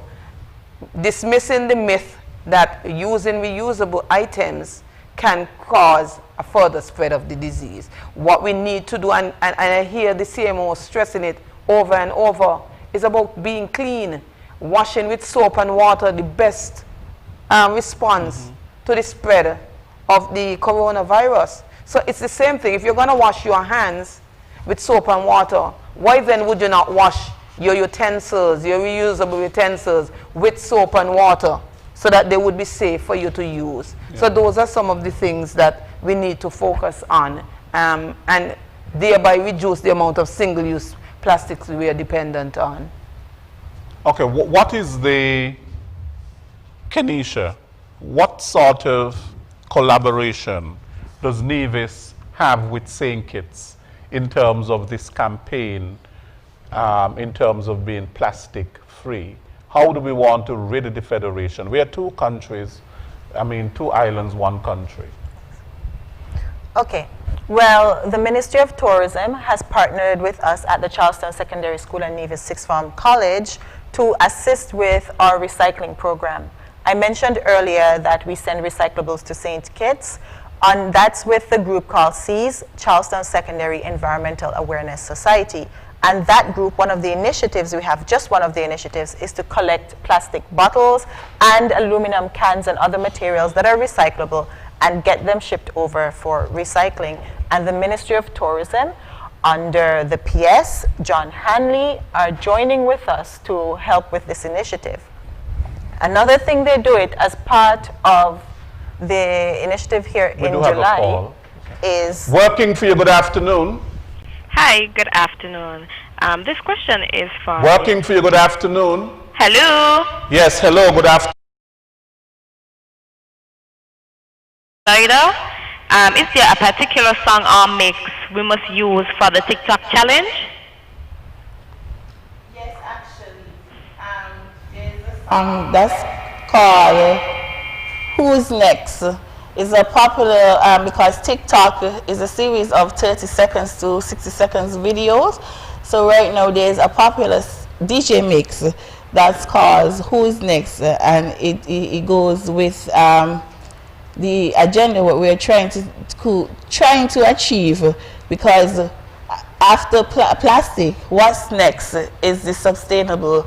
dismissing the myth that using reusable items can cause a further spread of the disease. What we need to do, and I hear the CMO stressing it over and over, is about being clean. Washing with soap and water, the best response to the spread of the coronavirus. So it's the same thing. If you're going to wash your hands with soap and water, why then would you not wash your utensils, your reusable utensils, with soap and water so that they would be safe for you to use? Yeah. So those are some of the things that we need to focus on and thereby reduce the amount of single-use plastics we are dependent on. Okay, what is the, Kenisha, what sort of collaboration does Nevis have with St. Kitts in terms of this campaign, in terms of being plastic free? How do we want to rid the Federation? We are two countries, two islands, one country. Okay. Well, the Ministry of Tourism has partnered with us at the Charlestown Secondary School and Nevis Sixth Form College to assist with our recycling program. I mentioned earlier that we send recyclables to St. Kitts, and that's with the group called CEAS, Charlestown Secondary Environmental Awareness Society. And that group, one of the initiatives we have, just one of the initiatives, is to collect plastic bottles and aluminum cans and other materials that are recyclable and get them shipped over for recycling. And the Ministry of Tourism, under the PS, John Hanley, are joining with us to help with this initiative. Another thing they do it as part of the initiative here in July is... Working for you, good afternoon. Hi, good afternoon. This question is for... Working for you, good afternoon. Hello? Yes, hello, good afternoon. Is there a particular song or mix we must use for the TikTok challenge? Yes, actually. There's a song that's called Who's Next? It's a popular, because TikTok is a series of 30 seconds to 60 seconds videos. So right now there's a popular DJ mix that's called Who's Next? And it goes with the agenda what we're trying to achieve, because after plastic, what's next is the sustainable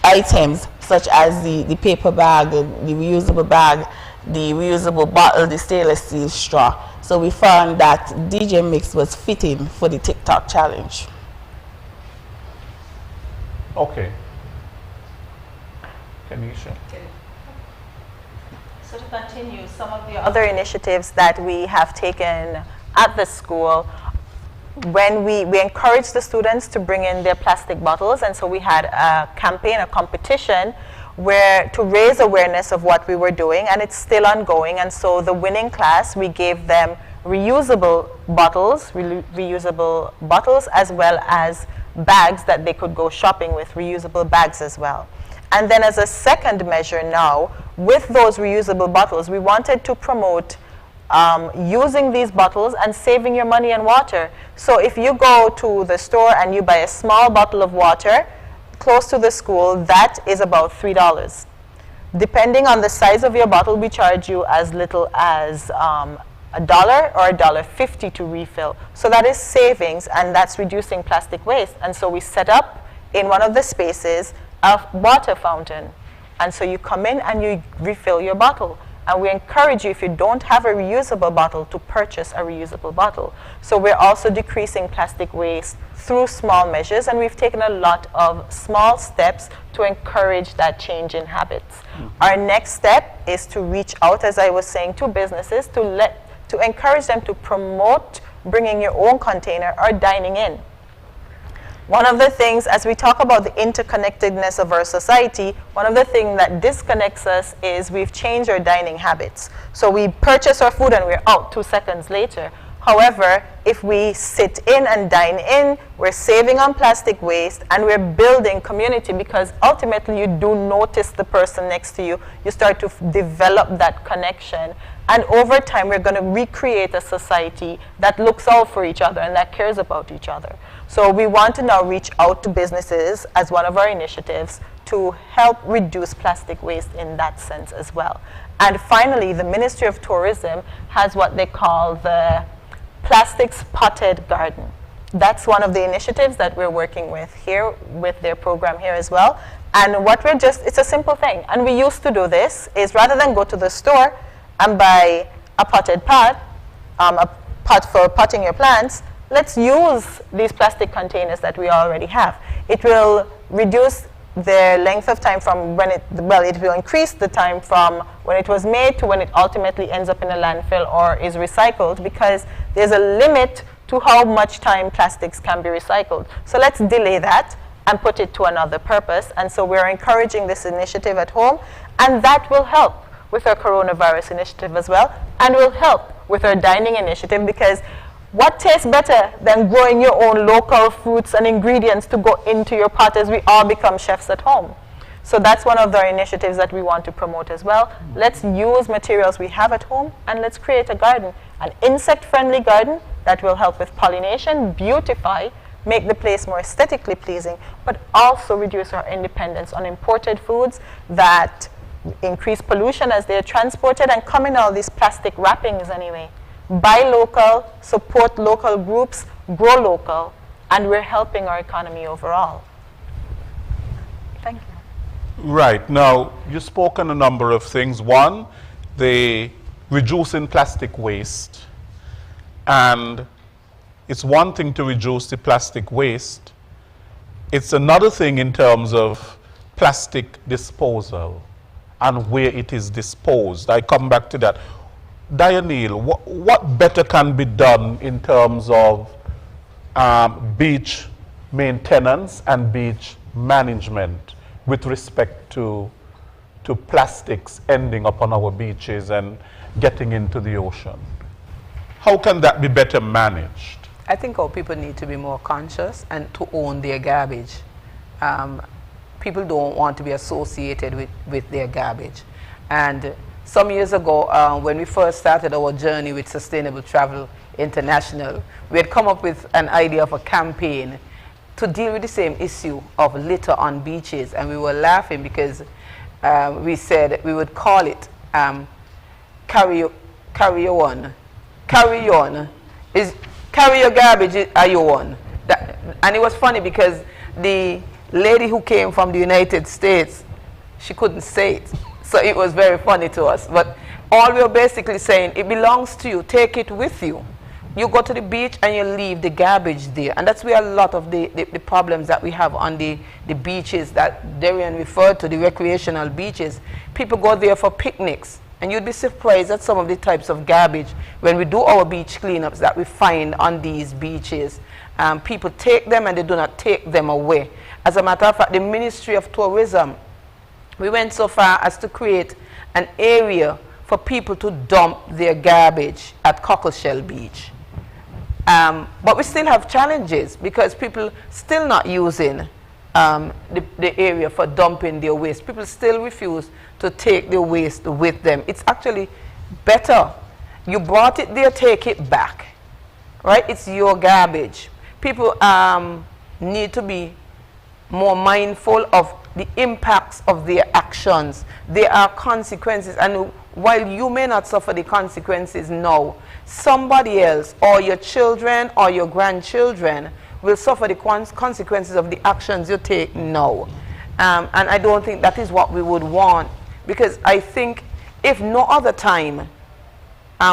items such as the paper bag, the reusable bag, the reusable bottle, the stainless steel straw. So we found that DJ mix was fitting for the TikTok challenge. Okay. Kenisha. So to continue, some of the other initiatives that we have taken at the school, when we encourage the students to bring in their plastic bottles, and so we had a campaign, a competition, where to raise awareness of what we were doing, and it's still ongoing. And so the winning class, we gave them reusable bottles as well as bags that they could go shopping with, reusable bags as well. And then as a second measure now, with those reusable bottles, we wanted to promote using these bottles and saving your money and water. So if you go to the store and you buy a small bottle of water close to the school, that is about $3. Depending on the size of your bottle, we charge you as little as $1 or $1.50 to refill. So that is savings, and that's reducing plastic waste. And so we set up in one of the spaces a water fountain. And so you come in and you refill your bottle. And we encourage you, if you don't have a reusable bottle, to purchase a reusable bottle. So we're also decreasing plastic waste through small measures, and we've taken a lot of small steps to encourage that change in habits. Our next step is to reach out, as I was saying, to businesses to encourage them to promote bringing your own container or dining in. One of the things, as we talk about the interconnectedness of our society, one of the things that disconnects us is we've changed our dining habits. So we purchase our food and we're out 2 seconds later. However, if we sit in and dine in, we're saving on plastic waste and we're building community, because ultimately you do notice the person next to you. You start to develop that connection. And over time, we're going to recreate a society that looks out for each other and that cares about each other. So we want to now reach out to businesses as one of our initiatives to help reduce plastic waste in that sense as well. And finally, the Ministry of Tourism has what they call the Plastics Potted Garden. That's one of the initiatives that we're working with here, with their program here as well. And what it's a simple thing. And we used to do this, is rather than go to the store and buy a potted pot, a pot for potting your plants, let's use these plastic containers that we already have. It will reduce the length of time from when it will increase the time from when it was made to when it ultimately ends up in a landfill or is recycled, because there's a limit to how much time plastics can be recycled. So let's delay that and put it to another purpose. And so we're encouraging this initiative at home, and that will help with our coronavirus initiative as well, and will help with our dining initiative, because what tastes better than growing your own local fruits and ingredients to go into your pot as we all become chefs at home? So that's one of the initiatives that we want to promote as well. Let's use materials we have at home and let's create a garden, an insect-friendly garden that will help with pollination, beautify, make the place more aesthetically pleasing, but also reduce our dependence on imported foods that increase pollution as they're transported and come in all these plastic wrappings anyway. Buy local, support local groups, grow local, and we're helping our economy overall. Thank you. Right. Now, you spoke on a number of things. One, the reducing plastic waste. And it's one thing to reduce the plastic waste. It's another thing in terms of plastic disposal and where it is disposed. I come back to that. Dianil, what better can be done in terms of beach maintenance and beach management with respect to plastics ending up on our beaches and getting into the ocean? How can that be better managed? I think our people need to be more conscious and to own their garbage. People don't want to be associated with their garbage. And some years ago, when we first started our journey with Sustainable Travel International, we had come up with an idea of a campaign to deal with the same issue of litter on beaches. And we were laughing because we said we would call it carry on. Carry your garbage, are you on? And it was funny because the lady who came from the United States, she couldn't say it. So it was very funny to us. But all we were basically saying, it belongs to you, take it with you. You go to the beach and you leave the garbage there. And that's where a lot of the problems that we have on the beaches that Darian referred to, the recreational beaches. People go there for picnics. And you'd be surprised at some of the types of garbage when we do our beach cleanups that we find on these beaches. People take them and they do not take them away. As a matter of fact, the Ministry of Tourism, we went so far as to create an area for people to dump their garbage at Cockleshell Beach. But we still have challenges because people still not using the area for dumping their waste. People still refuse to take their waste with them. It's actually better. You brought it there, take it back. Right? It's your garbage. People need to be more mindful of the impacts of their actions. There are consequences, and while you may not suffer the consequences now, somebody else or your children or your grandchildren will suffer the consequences of the actions you take now. And I don't think that is what we would want, because I think if no other time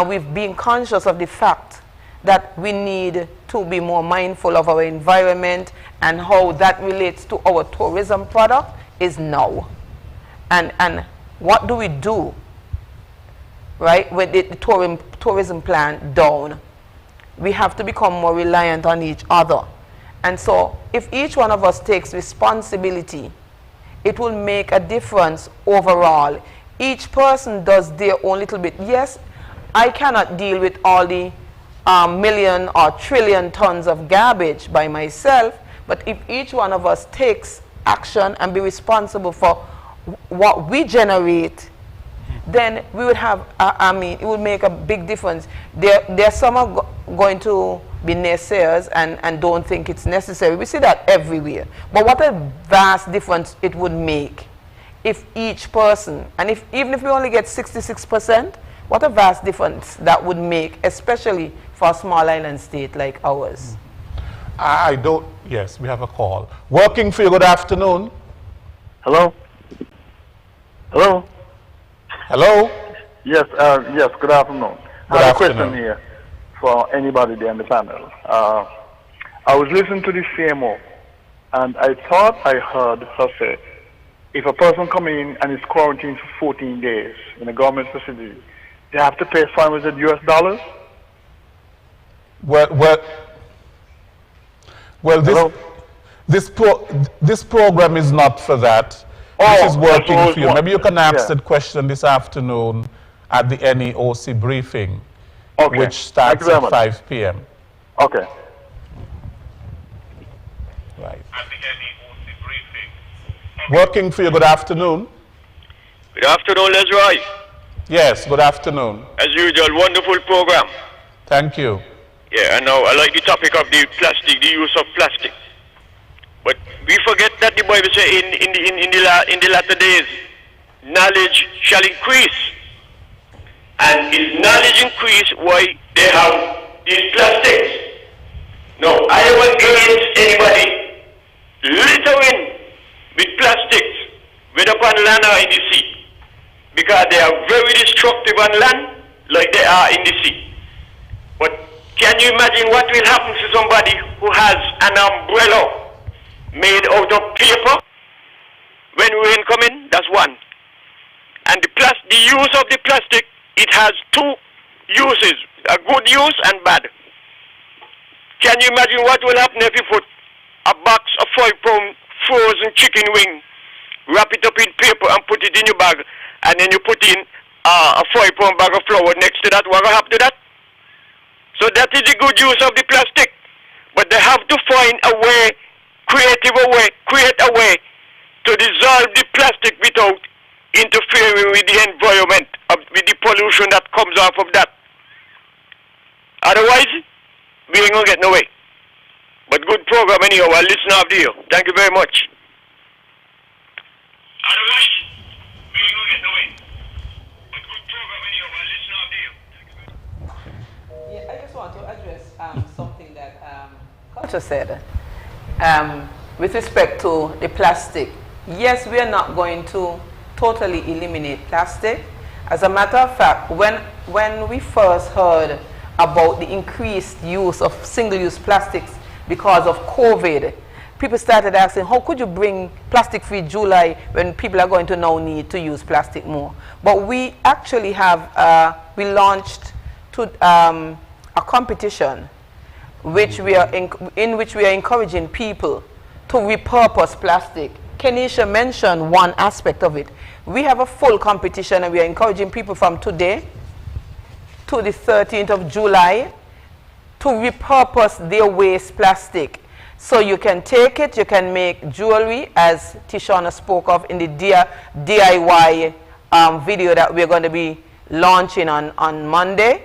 we've been conscious of the fact that we need to be more mindful of our environment and how that relates to our tourism product is now. And what do we do, right, with the tourism plan down? We have to become more reliant on each other. And so if each one of us takes responsibility, it will make a difference overall. Each person does their own little bit. Yes, I cannot deal with all the million or trillion tons of garbage by myself, but if each one of us takes action and be responsible for what we generate, then we would have, it would make a big difference. There some are going to be naysayers and don't think it's necessary. We see that everywhere. But what a vast difference it would make if each person, and even if we only get 66%, what a vast difference that would make, especially for a small island state like ours. Yes, we have a call. Working for you, good afternoon. Hello? Hello? Hello? Yes, yes, good afternoon. Good I have afternoon. a question here for anybody there in the panel. I was listening to the CMO, and I thought I heard her say, if a person come in and is quarantined for 14 days in a government facility, they have to pay $500 US? Well, this program is not for that. Oh, this is working that's for you. what- Maybe you can ask yeah. that question this afternoon at the NEOC briefing, Okay. which starts Thank you very at much. 5 p.m. Okay. Right. Working for you, good afternoon. Good afternoon, Lesroy. Yes, good afternoon. As usual, wonderful program. Thank you. Yeah, I know. I like the topic of the plastic, the use of plastic. But we forget that the Bible says in the latter days, knowledge shall increase. And if knowledge increase, why they have these plastics? No, I am against anybody littering with plastics, whether upon land or in the sea, because they are very destructive on land like they are in the sea. But can you imagine what will happen to somebody who has an umbrella made out of paper when rain come in? That's one. And the use of the plastic, it has two uses, a good use and bad. Can you imagine what will happen if you put a box of 5-pound frozen chicken wing, wrap it up in paper and put it in your bag, and then you put in a 5-pound bag of flour next to that? What will happen to that? So that is the good use of the plastic. But they have to find a way, create a way to dissolve the plastic without interfering with the environment, with the pollution that comes off of that. Otherwise, we ain't gonna get no way. But good program anyhow. I'll listen after you. Thank you very much. Otherwise, we ain't gonna get no way. But good program anyhow. I'll listen after you. Yeah, I just want to address something that Culture said with respect to the plastic. Yes, we are not going to totally eliminate plastic. As a matter of fact, when we first heard about the increased use of single-use plastics because of COVID, people started asking, how could you bring plastic-free July when people are going to now need to use plastic more? But we actually have, we launched a competition which in which we are encouraging people to repurpose plastic. Kenisha mentioned one aspect of it. We have a full competition and we are encouraging people from today to the 13th of July to repurpose their waste plastic. So you can take it, you can make jewelry, as Tishana spoke of in the DIY video that we're going to be launching on Monday,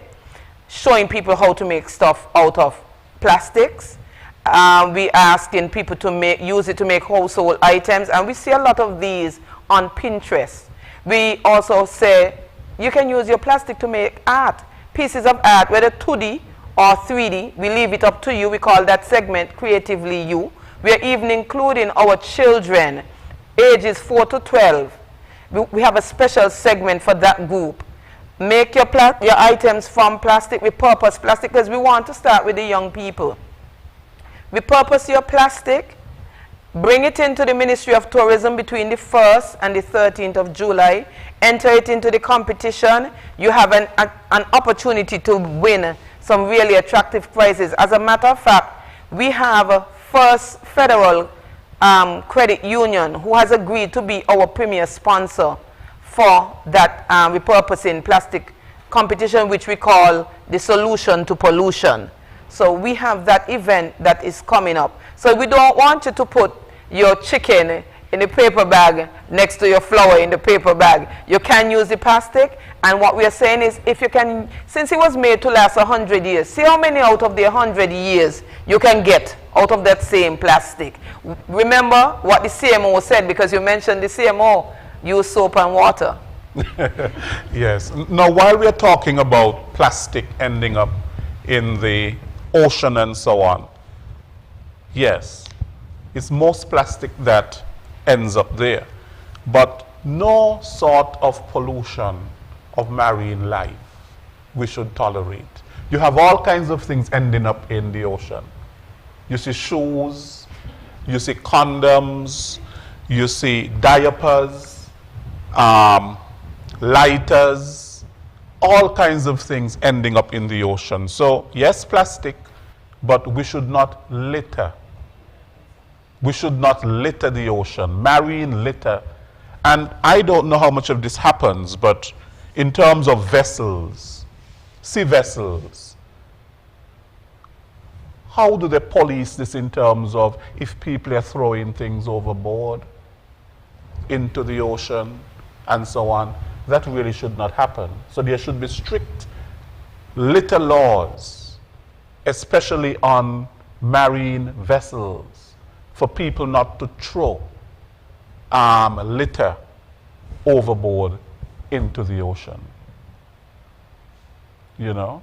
showing people how to make stuff out of plastics. We asking people to use it to make household items, and we see a lot of these on Pinterest. We also say you can use your plastic to make art, pieces of art, whether 2D or 3D. We leave it up to you. We call that segment Creatively You. We are even including our children, ages 4 to 12. We have a special segment for that group. Make your items from plastic, repurpose plastic, because we want to start with the young people. Repurpose your plastic, bring it into the Ministry of Tourism between the 1st and the 13th of July, enter it into the competition. You have an opportunity to win some really attractive prizes. As a matter of fact, we have a First Federal Credit Union who has agreed to be our premier sponsor for that repurposing plastic competition, which we call the Solution to Pollution. So we have that event that is coming up. So we don't want you to put your chicken in the paper bag next to your flour in the paper bag. You can use the plastic, and what we are saying is, if you can, since it was made to last 100 years, see how many out of the 100 years you can get out of that same plastic. Remember what the CMO said, because you mentioned the CMO, use soap and water. Yes. Now, while we're talking about plastic ending up in the ocean and so on, yes, it's most plastic that ends up there, but no sort of pollution of marine life we should tolerate. You have all kinds of things ending up in the ocean. You see shoes, you see condoms, you see diapers, lighters, all kinds of things ending up in the ocean. So yes, plastic, but we should not litter. We should not litter the ocean, marine litter. And I don't know how much of this happens, but in terms of vessels, sea vessels, how do they police this in terms of if people are throwing things overboard into the ocean and so on? That really should not happen. So there should be strict litter laws, especially on marine vessels, for people not to throw litter overboard into the ocean. You know?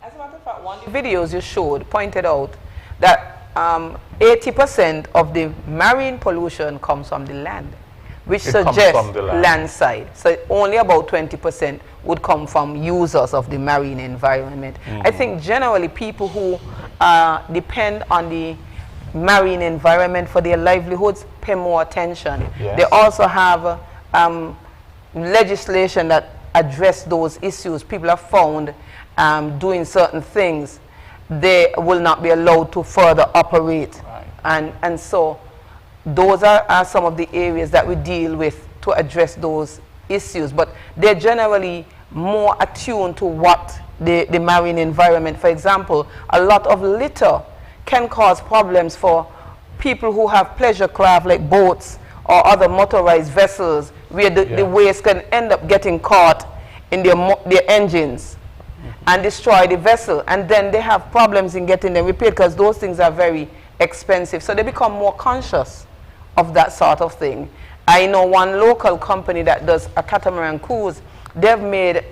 As a matter of fact, one of the videos you showed pointed out that 80% of the marine pollution comes from the land, which suggests land side. So only about 20% would come from users of the marine environment. I think generally people who depend on the marine environment for their livelihoods pay more attention. Yes. They also have legislation that address those issues. People have found doing certain things, they will not be allowed to further operate. Right. And so those are some of the areas that we deal with to address those issues. But they're generally more attuned to what the marine environment, for example, a lot of litter can cause problems for people who have pleasure craft like boats or other motorized vessels, where the waste can end up getting caught in their engines and destroy the vessel, and then they have problems in getting them repaired because those things are very expensive. So they become more conscious of that sort of thing. I know one local company that does a catamaran cruise. They've made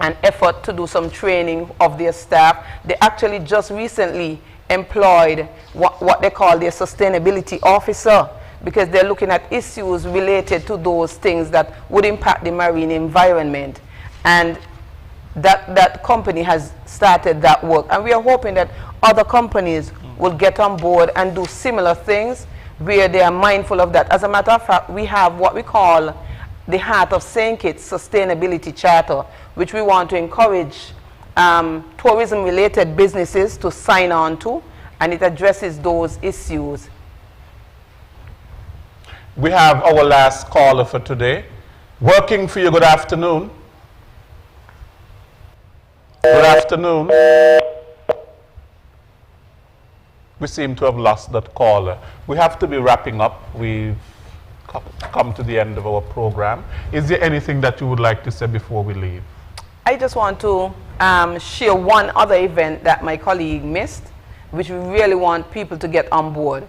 an effort to do some training of their staff. They actually just recently employed what they call their sustainability officer, because they're looking at issues related to those things that would impact the marine environment. And that company has started that work. And we are hoping that other companies will get on board and do similar things where they are mindful of that. As a matter of fact, we have what we call the Heart of St. Kitts Sustainability Charter, which we want to encourage tourism-related businesses to sign on to, and it addresses those issues. We have our last caller for today. Working for you, good afternoon. Good afternoon. we seem to have lost that caller. We have to be wrapping up. We've come to the end of our program. Is there anything that you would like to say before we leave? I just want to share one other event that my colleague missed, which we really want people to get on board.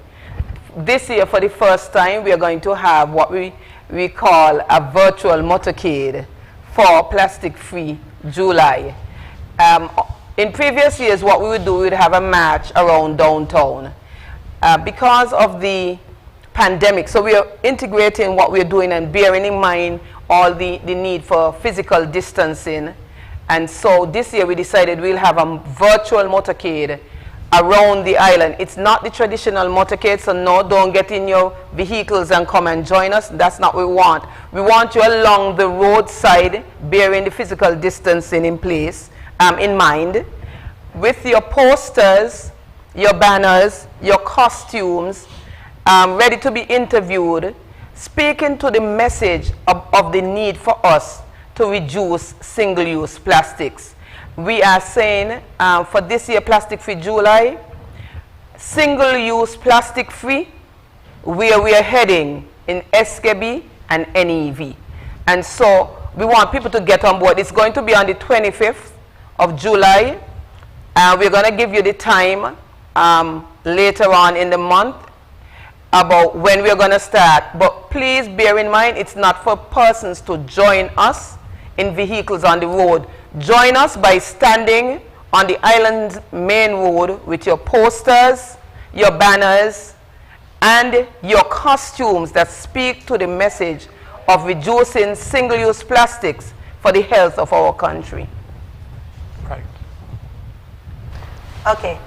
This year, for the first time, we are going to have what we call a virtual motorcade for plastic-free July. In previous years, what we would do, we would have a march around downtown. Because of the pandemic, so we are integrating what we're doing and bearing in mind all the need for physical distancing. And so this year we decided we'll have a virtual motorcade around the island. It's not the traditional motorcade, so no, don't get in your vehicles and come and join us. That's not what we want. We want you along the roadside, bearing the physical distancing in place, in mind, with your posters, your banners, your costumes, ready to be interviewed, speaking to the message of the need for us to reduce single-use plastics. We are saying for this year, Plastic Free July, single-use plastic free, where we are heading in SKB and NEV. And so we want people to get on board. It's going to be on the 25th of July. We're going to give you the time later on in the month about when we're going to start. But please bear in mind, it's not for persons to join us in vehicles on the road. Join us by standing on the island's main road with your posters, your banners, and your costumes that speak to the message of reducing single-use plastics for the health of our country. Right. Okay.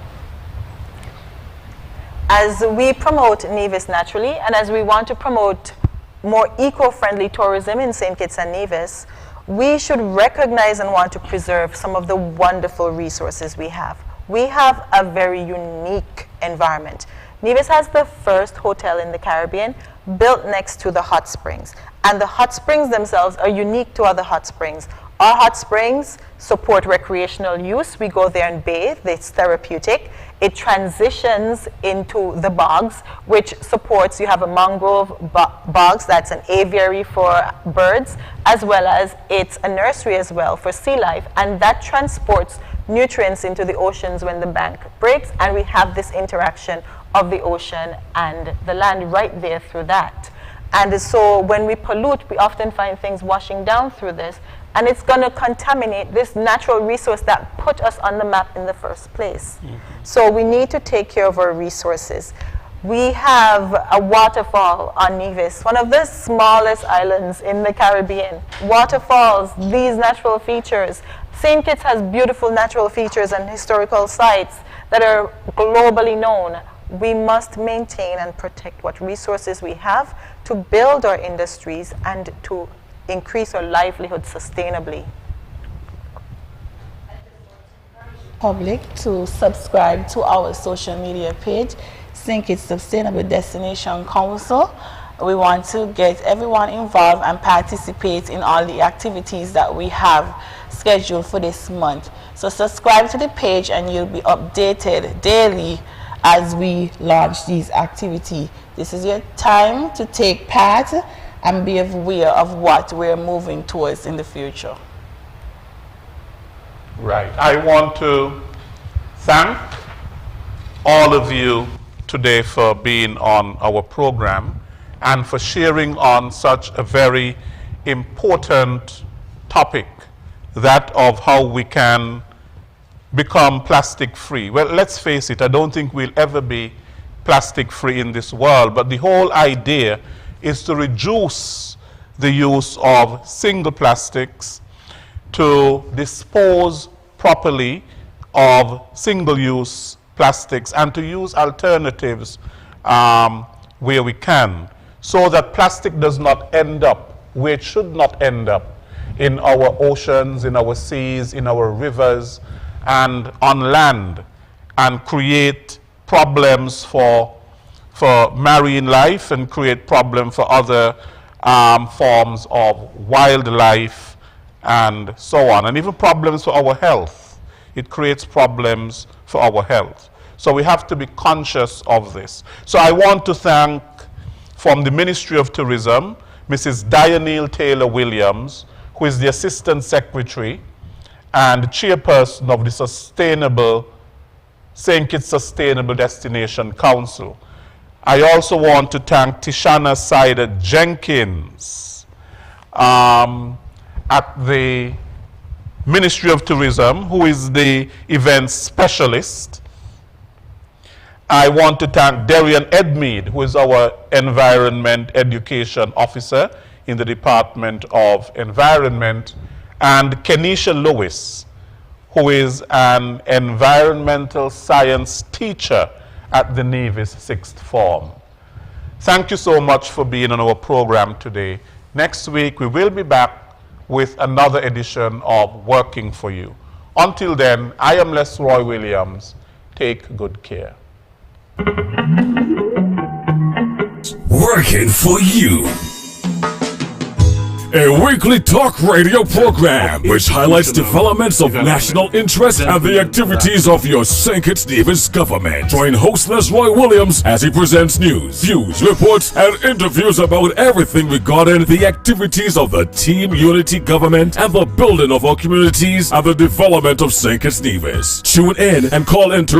As we promote Nevis naturally, and as we want to promote more eco-friendly tourism in St. Kitts and Nevis, we should recognize and want to preserve some of the wonderful resources we have. We have a very unique environment. Nevis has the first hotel in the Caribbean built next to the hot springs. And the hot springs themselves are unique to other hot springs. Our hot springs support recreational use. We go there and bathe. It's therapeutic. It transitions into the bogs, which supports, you have a mangrove bogs, that's an aviary for birds, as well as it's a nursery as well for sea life. And that transports nutrients into the oceans when the bank breaks. And we have this interaction of the ocean and the land right there through that. And so when we pollute, we often find things washing down through this. And it's going to contaminate this natural resource that put us on the map in the first place. Mm-hmm. So we need to take care of our resources. We have a waterfall on Nevis, one of the smallest islands in the Caribbean. Waterfalls, these natural features. St. Kitts has beautiful natural features and historical sites that are globally known. We must maintain and protect what resources we have to build our industries and to increase our livelihood sustainably. Public to subscribe to our social media page, St. Kitts Sustainable Destination Council. We want to get everyone involved and participate in all the activities that we have scheduled for this month. So subscribe to the page and you'll be updated daily as we launch these activities. This is your time to take part and be aware of what we're moving towards in the future. Right. I want to thank all of you today for being on our program and for sharing on such a very important topic, that of how we can become plastic free. Well, let's face it, I don't think we'll ever be plastic free in this world, but the whole idea is to reduce the use of single plastics, to dispose properly of single-use plastics, and to use alternatives where we can, so that plastic does not end up where it should not end up, in our oceans, in our seas, in our rivers, and on land, and create problems for marine life and create problems for other forms of wildlife and so on, and even problems for our health. It creates problems for our health. So we have to be conscious of this. So I want to thank, from the Ministry of Tourism, Mrs. Dianelle Taylor-Williams, who is the Assistant Secretary and Chairperson of the St. Kitts Sustainable Destination Council. I also want to thank Tishana Sider Jenkins at the Ministry of Tourism, who is the events specialist. I want to thank Darian Edmead, who is our Environment Education Officer in the Department of Environment, and Kenisha Lewis, who is an environmental science teacher at the Navy's 6th Form. Thank you so much for being on our program today. Next week, we will be back with another edition of Working for You. Until then, I am Les Roy Williams. Take good care. Working for You. A weekly talk radio program which highlights developments of national interest and the activities of your St. Kitts Nevis government. Join host Les Roy Williams as he presents news, views, reports, and interviews about everything regarding the activities of the Team Unity government and the building of our communities and the development of St. Kitts Nevis. Tune in and call in to